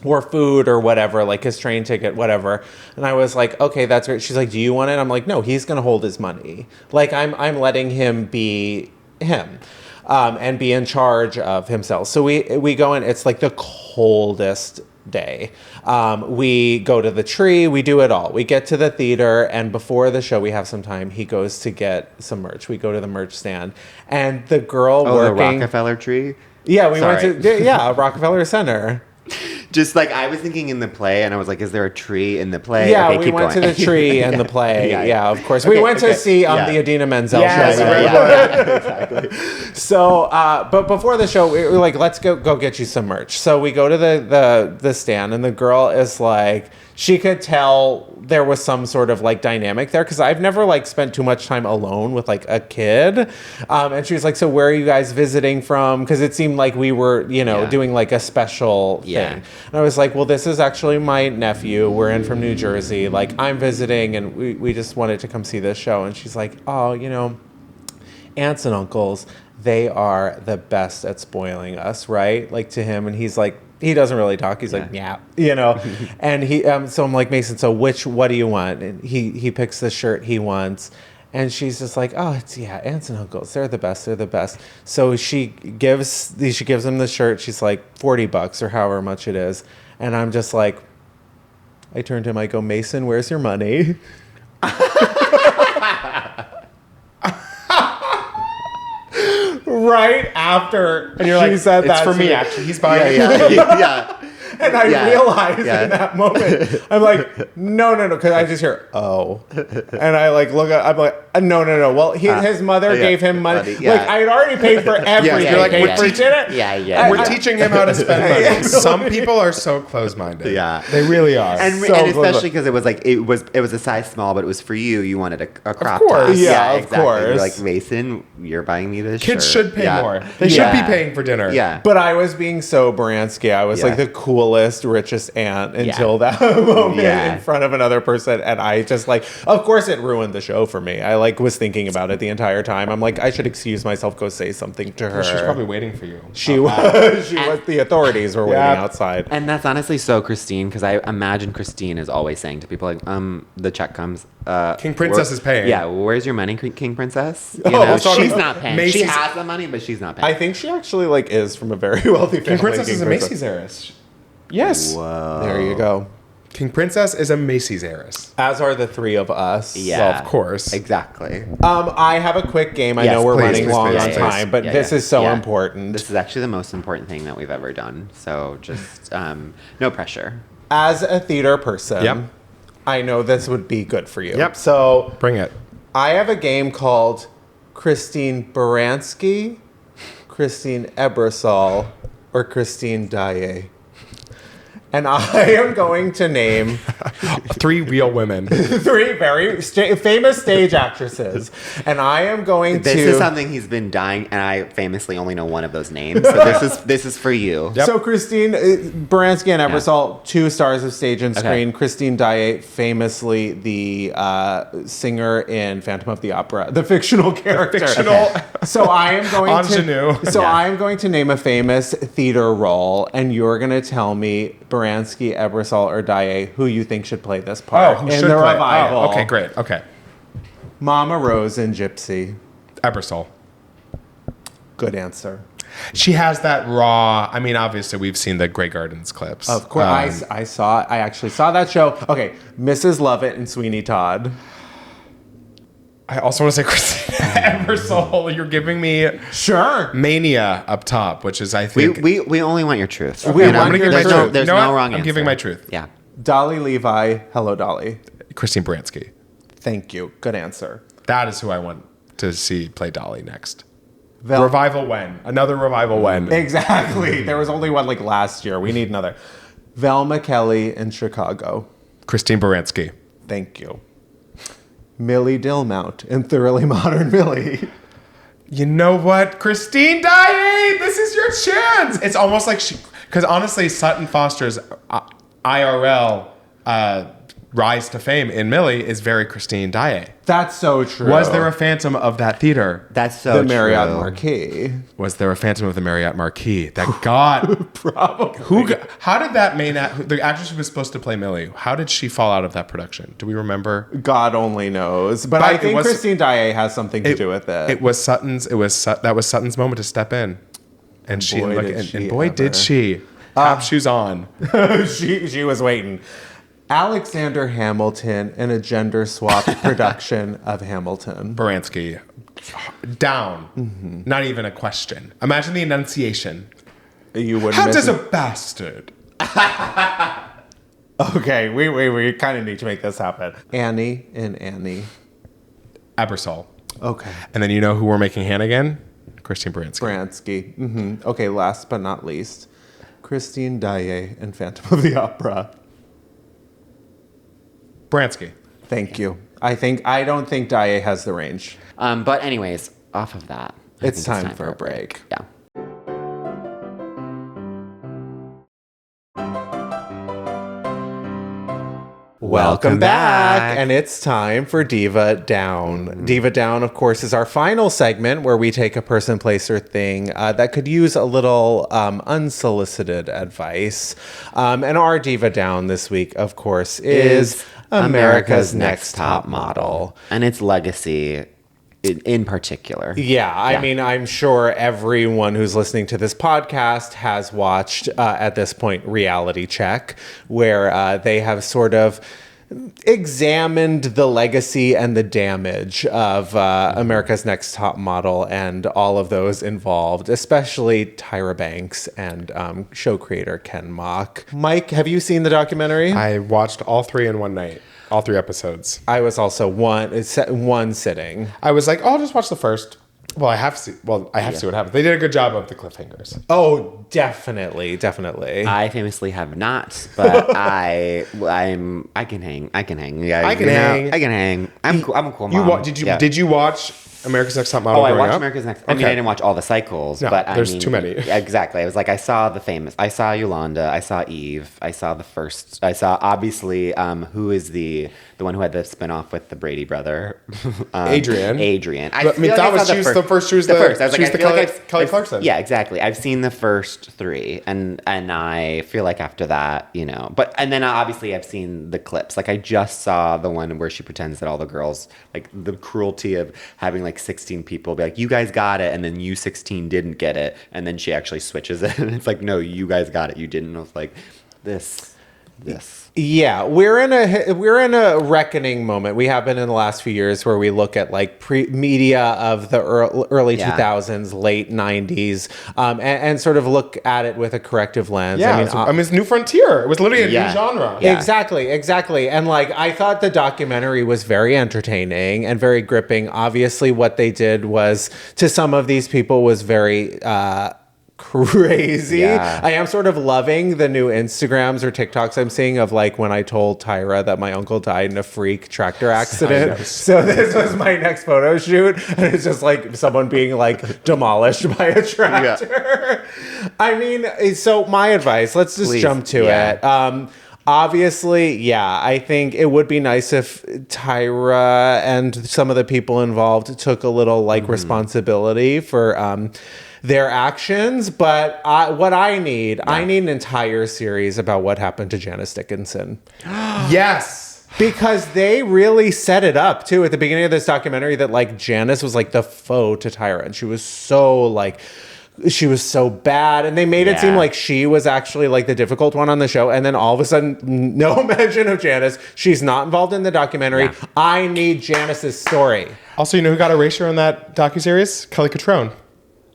or food or whatever, like his train ticket, whatever. And I was like, okay, that's great. She's like, do you want it? I'm like, no, he's gonna hold his money. Like I'm letting him be him. And be in charge of himself. So we go in. It's like the coldest day. We go to the tree. We do it all. We get to the theater, and before the show, we have some time. He goes to get some merch. We go to the merch stand, and the girl The working. Rockefeller tree. Yeah, we Sorry. went to Rockefeller Center. Just like I was thinking in the play, and I was like, "Is there a tree in the play?" Yeah, Okay, we keep went going. to the tree and the play. Yeah, Yeah, yeah. of course. We went to see the Idina Menzel Yes, show. right. So, but before the show, we were like, let's go get you some merch. So we go to the stand, and the girl is like, she could tell there was some sort of like dynamic there, because I've never like spent too much time alone with like a kid. And she was like, so where are you guys visiting from? Because it seemed like we were, doing like a special thing. And I was like, well, this is actually my nephew. We're in from New Jersey. Like, I'm visiting, and we just wanted to come see this show. And she's like, oh, aunts and uncles, they are the best at spoiling us, right? Like to him, and he's like, he doesn't really talk. He's like, yeah, and he, so I'm like, Mason, so what do you want? And he picks the shirt he wants, and she's just like, oh, it's aunts and uncles, they're the best. So she gives him the shirt. She's like $40 or however much it is, and I'm just like, I turned to him, I go, Mason, where's your money? Right after And you're like, said it's that for to me, actually. He's buying it. yeah. and I realized in that moment, I'm like, no, because I just hear, oh. And I like look at, I'm like, no. Well, his mother gave him money. Yeah. Like, I had already paid for everything. you're like, Paid for dinner. Yeah. We're teaching him how to spend money. Some people are so close-minded. Yeah. They really are. And So especially because it was like it was a size small, but it was for you. You wanted a crop course. top. Yeah, of exactly. You're course. like, Mason, you're buying me this Kids shirt. should pay Yeah. more. They should be paying for dinner. Yeah. But I was being so Baranski. I was Yeah. like the coolest, richest aunt until that moment Yeah. in front of another person. And I just like, of course it ruined the show for me. I like was thinking about it the entire time. I'm like, I should excuse myself, go say something to her. She's probably waiting for you. She was. The authorities were waiting outside. And that's honestly so Christine, because I imagine Christine is always saying to people like, the check comes. King Princess is paying. Yeah, where's your money, King Princess? You know, sorry. she's not paying. Macy's- She has the money, but she's not paying. I think she actually like is from a very wealthy family. King Princess is a Macy's heiress. Yes. Whoa. There you go. King Princess is a Macy's heiress. As are the three of us. Yeah. Well, of course. Exactly. I have a quick game. I Yes, know we're please, running please, long please, on please. time, but Yeah, this yeah. is so Yeah. important. This is actually the most important thing that we've ever done. So just no pressure. As a theater person, Yep. I know this would be good for you. Yep. So Bring it. I have a game called Christine Baranski, Christine Ebersole, or Christine Daaé. And I am going to name 3 real women. 3 very famous stage actresses. And I am going This to... is something he's been dying, and I famously only know one of those names. So this is for you. Yep. So Christine Baranski and Ebersole, 2 stars of stage and screen. Okay. Christine Daaé, famously the singer in Phantom of the Opera, the fictional character. Fictional. So I am going Ingenue. to. So Yeah. I am going to name a famous theater role, and you're going to tell me Baranski, Ebersole, or Daaé who you think should play this part who in should the play? revival. Oh, okay, great. Okay. Mama Rose and Gypsy. Ebersole. Good answer. She has that raw. I mean, obviously, we've seen the Grey Gardens clips. Of course, I actually saw that show. Okay, Mrs. Lovett and Sweeney Todd. I also want to say Christina Ebersole. You're giving me Sure. Mania up top, which is, I think... We only want your truth. We You know? want I'm going to give my your There's no, truth. there's You know no what? wrong I'm answer. giving my truth. Yeah. Dolly Levi. Hello, Dolly. Christine Baranski. Thank you. Good answer. That is who I want to see play Dolly next. Vel- Revival when? Another revival when? Exactly. There was only one like last year. We need another. Velma Kelly in Chicago. Christine Baranski. Thank you. Millie Dillmount in Thoroughly Modern Millie. You know what? Christine Daaé, this is your chance. It's almost like she... Because honestly, Sutton Foster's IRL rise to fame in Millie is very Christine Daaé. That's so true. Was there a phantom of that theater? That's so the Marriott true. Marquis? Was there a phantom of the Marriott Marquis that got... Probably. How did that the actress who was supposed to play Millie, how did she fall out of that production? Do we remember? God only knows. But I think Christine Daaé has something to do with it. It was Sutton's. That was Sutton's moment to step in, and she boy, look, did and, she and boy ever. did she. Top shoes on. she was waiting. Alexander Hamilton in a gender swapped production of Hamilton. Baranski, down. Mm-hmm. Not even a question. Imagine the enunciation. You wouldn't How miss does it. a bastard? Okay, we kind of need to make this happen. Annie in Annie. Ebersole. Okay. And then you know who we're making Han again? Christine Baranski. Baranski. Okay, last but not least, Christine Daaé in Phantom of the Opera. Baranski. Thank you. I don't think Daaé has the range. But anyways, off of that, I It's think time for a break. Yeah. Welcome back. And it's time for Diva Down. Diva Down, of course, is our final segment where we take a person, place, or thing that could use a little unsolicited advice. And our Diva Down this week, of course, is America's Next Top Model. And its legacy in particular. Yeah, I mean, I'm sure everyone who's listening to this podcast has watched, at this point, Reality Check, where they have sort of examined the legacy and the damage of America's Next Top Model and all of those involved, especially Tyra Banks and show creator Ken Mock. Mike, have you seen the documentary? I watched all 3 in one night. All 3 episodes. I was also one sitting. I was like, oh, I'll just watch the first. Well, I have to see what happens. They did a good job of the cliffhangers. Oh, definitely. I famously have not, but I can hang. Yeah, I can hang. I can hang. I'm a cool mom. Did you watch America's Next Top Model Oh, I growing watched up? America's Next. I mean, I didn't watch all the cycles, No, but there's too many. Yeah, exactly. I was like, I saw the famous. I saw Yolanda. I saw Eve. I saw the first. I saw obviously who is the one who had the spinoff with the Brady brother, Adrian. Adrian. I mean, that was she was the first. She was the first. I was she like, was I the feel Kelly Clarkson. Yeah, exactly. I've seen the first 3, and I feel like after that, and then obviously I've seen the clips. Like I just saw the one where she pretends that all the girls, like the cruelty of having like 16 people be like, you guys got it, and then you 16 didn't get it, and then she actually switches it, and it's like, no, you guys got it, you didn't. And I was like, this. Yeah, we're in a reckoning moment. We have been in the last few years where we look at like media of the early 2000s, late 90s, and sort of look at it with a corrective lens. Yeah, I mean, it's new frontier. It was literally a new genre. Yeah. Exactly. And like, I thought the documentary was very entertaining and very gripping. Obviously, what they did was to some of these people was very crazy. Yeah. I am sort of loving the new Instagrams or TikToks I'm seeing of like when I told Tyra that my uncle died in a freak tractor accident. So this was my next photo shoot, and it's just like someone being like demolished by a tractor. Yeah. I mean, so my advice, let's just jump to it. Obviously, I think it would be nice if Tyra and some of the people involved took a little like responsibility for their actions. But what I need an entire series about what happened to Janice Dickinson. Yes. Because they really set it up too at the beginning of this documentary that like Janice was like the foe to Tyra, and she was so bad, and they made it seem like she was actually like the difficult one on the show, and then all of a sudden no mention of Janice. She's not involved in the documentary. I need Janice's story. Also, you know who got erasure on that docuseries? Kelly Catrone.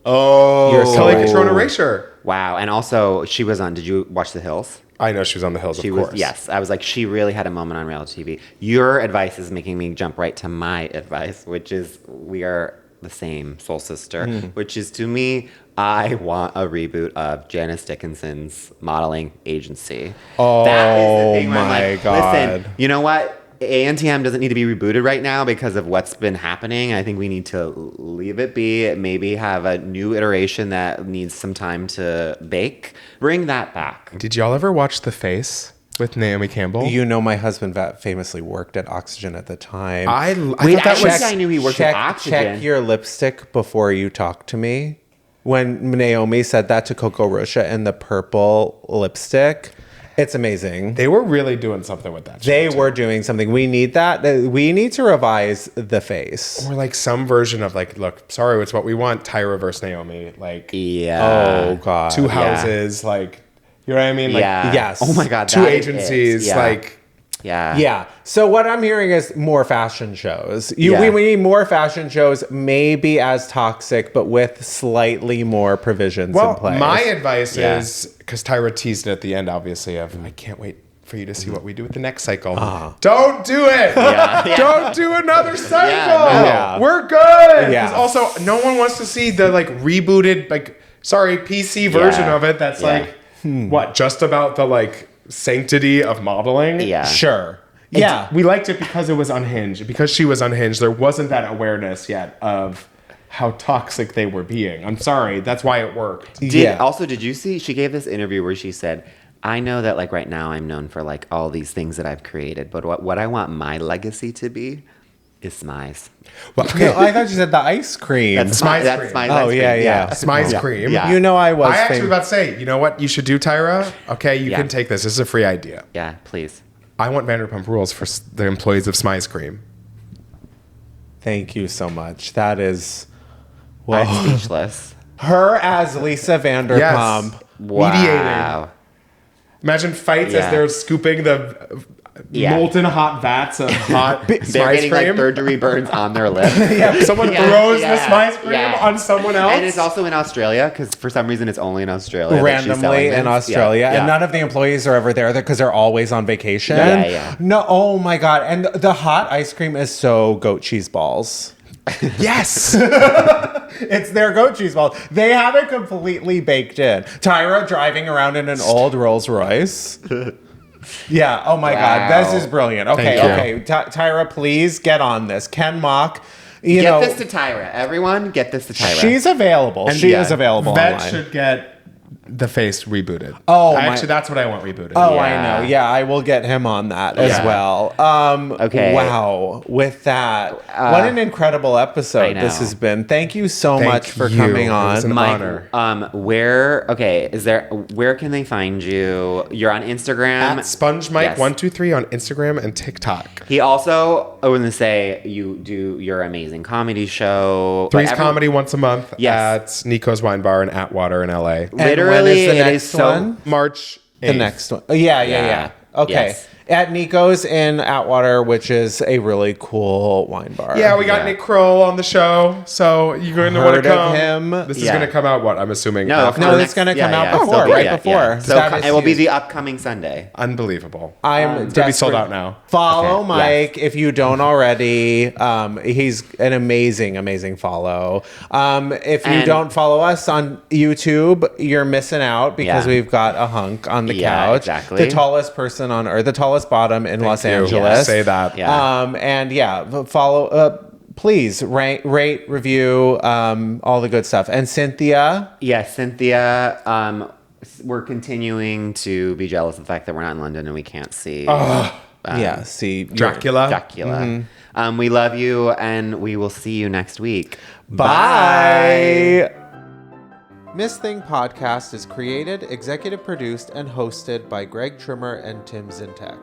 Oh, You're so Kelly right. Catrone erasure. Wow. And also she was on, did you watch The Hills? I know she was on The Hills, of course. Yes. I was like, she really had a moment on reality TV. Your advice is making me jump right to my advice, which is we are the same soul sister, which is to me, I want a reboot of Janice Dickinson's modeling agency. Oh, that is the thing where I'm my like, God. Listen, you know what? ANTM doesn't need to be rebooted right now because of what's been happening. I think we need to leave it be, maybe have a new iteration that needs some time to bake. Bring that back. Did y'all ever watch The Face with Naomi Campbell? You know, my husband famously worked at Oxygen at the time. I Wait, thought that was... I knew he worked at Oxygen. Check your lipstick before you talk to me. When Naomi said that to Coco Rocha in the purple lipstick, it's amazing. They were really doing something with that. They were doing something. We need that. We need to revise The Face. Or like some version of like, look, sorry, it's what we want. Tyra versus Naomi. Like, Yeah. Oh, God. two houses, like, you know what I mean? Like, Yeah. Yes. Oh my God. two that agencies, is, yeah. like... Yeah. Yeah. So what I'm hearing is more fashion shows. We need more fashion shows, maybe as toxic, but with slightly more provisions in place. My advice is, because Tyra teased it at the end, obviously, of I can't wait for you to see what we do with the next cycle. Don't do it. Don't do another cycle. Yeah. We're good. Yeah. Because also, no one wants to see the like rebooted, like, PC version of it. That's like, what, just about the like sanctity of modeling? Yeah. Sure. And we liked it because it was unhinged. Because she was unhinged, there wasn't that awareness yet of how toxic they were being. I'm sorry. That's why it worked. Also, did you see, she gave this interview where she said, I know that like right now I'm known for like all these things that I've created, but what I want my legacy to be is Smize. Well, No, I thought you said the ice cream. That's Smize That's cream. Smize Oh, ice cream. yeah. Smize cream. Yeah. You know I was. I actually was about to say, you know what you should do, Tyra? Okay, you can take this. This is a free idea. Yeah, please. I want Vanderpump Rules for the employees of Smize Cream. Thank you so much. That is... I'm speechless. Her as Lisa Vanderpump. Wow. Mediating. Imagine fights as they're scooping the molten hot vats of hot They're Smize getting cream. like third degree burns on their lips. Someone throws the Smize cream on someone else. And it's also in Australia because for some reason it's only in Australia. that she's selling Randomly in this. Australia, Yeah. and none of the employees are ever there because they're always on vacation. Yeah. No, oh my God. And the hot ice cream is so goat cheese balls. Yes. It's their goat cheese balls. They have it completely baked in. Tyra driving around in an old Rolls Royce. Yeah. Oh my God. This is brilliant. Okay. Thank you. Tyra, please get on this. Ken Mock, Get this to Tyra. Everyone, get this to Tyra. She's available. She is available Vet online. should get the face rebooted. Actually, that's what I want rebooted. Oh, Yeah. I know. Yeah, I will get him on that as well. Okay. Wow. With that, what an incredible episode this has been. Thank you so much for coming on. It was an honor. Where can they find you? You're on Instagram. At SpongeMike123 on Instagram and TikTok. He also, I wouldn't say you do your amazing comedy show. Three's Comedy once a month Yes. at Nico's Wine Bar in Atwater in LA. When Literally, is the it next is so. one? March 8th. The next one. Yeah. Okay. Yes. At Nico's in Atwater, which is a really cool wine bar. Yeah, we got Nick Kroll on the show, so you're going to want Heard to of come. him? This is going to come out, I'm assuming? No, after? No, it's going to come out before, before. So That is it will be huge. the upcoming Sunday. Unbelievable. I'm It's going to be sold out now. Follow Okay, Mike if you don't already. He's an amazing follow. If you And- don't follow us on YouTube, you're missing out because Yeah. we've got a hunk on the Yeah, couch. exactly. The tallest person on earth, the tallest bottom in Los you. Angeles. Say that. Yeah. And follow. Please rate, review, all the good stuff. And Cynthia. Yes, Cynthia. We're continuing to be jealous of the fact that we're not in London and we can't see See Dracula. Dracula. We love you, and we will see you next week. Bye. Miss Thing Podcast is created, executive produced, and hosted by Greg Trimmer and Tim Zintek.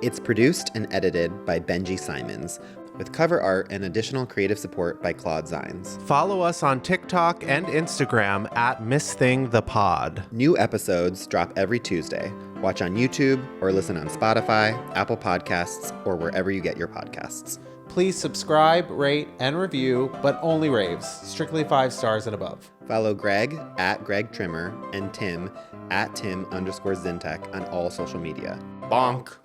It's produced and edited by Benji Simons, with cover art and additional creative support by Claude Zines. Follow us on TikTok and Instagram at Miss Thing the Pod. New episodes drop every Tuesday. Watch on YouTube or listen on Spotify, Apple Podcasts, or wherever you get your podcasts. Please subscribe, rate, and review, but only raves. Strictly 5 stars and above. Follow Greg at Greg Trimmer and Tim at Tim_Zintek on all social media. BONK!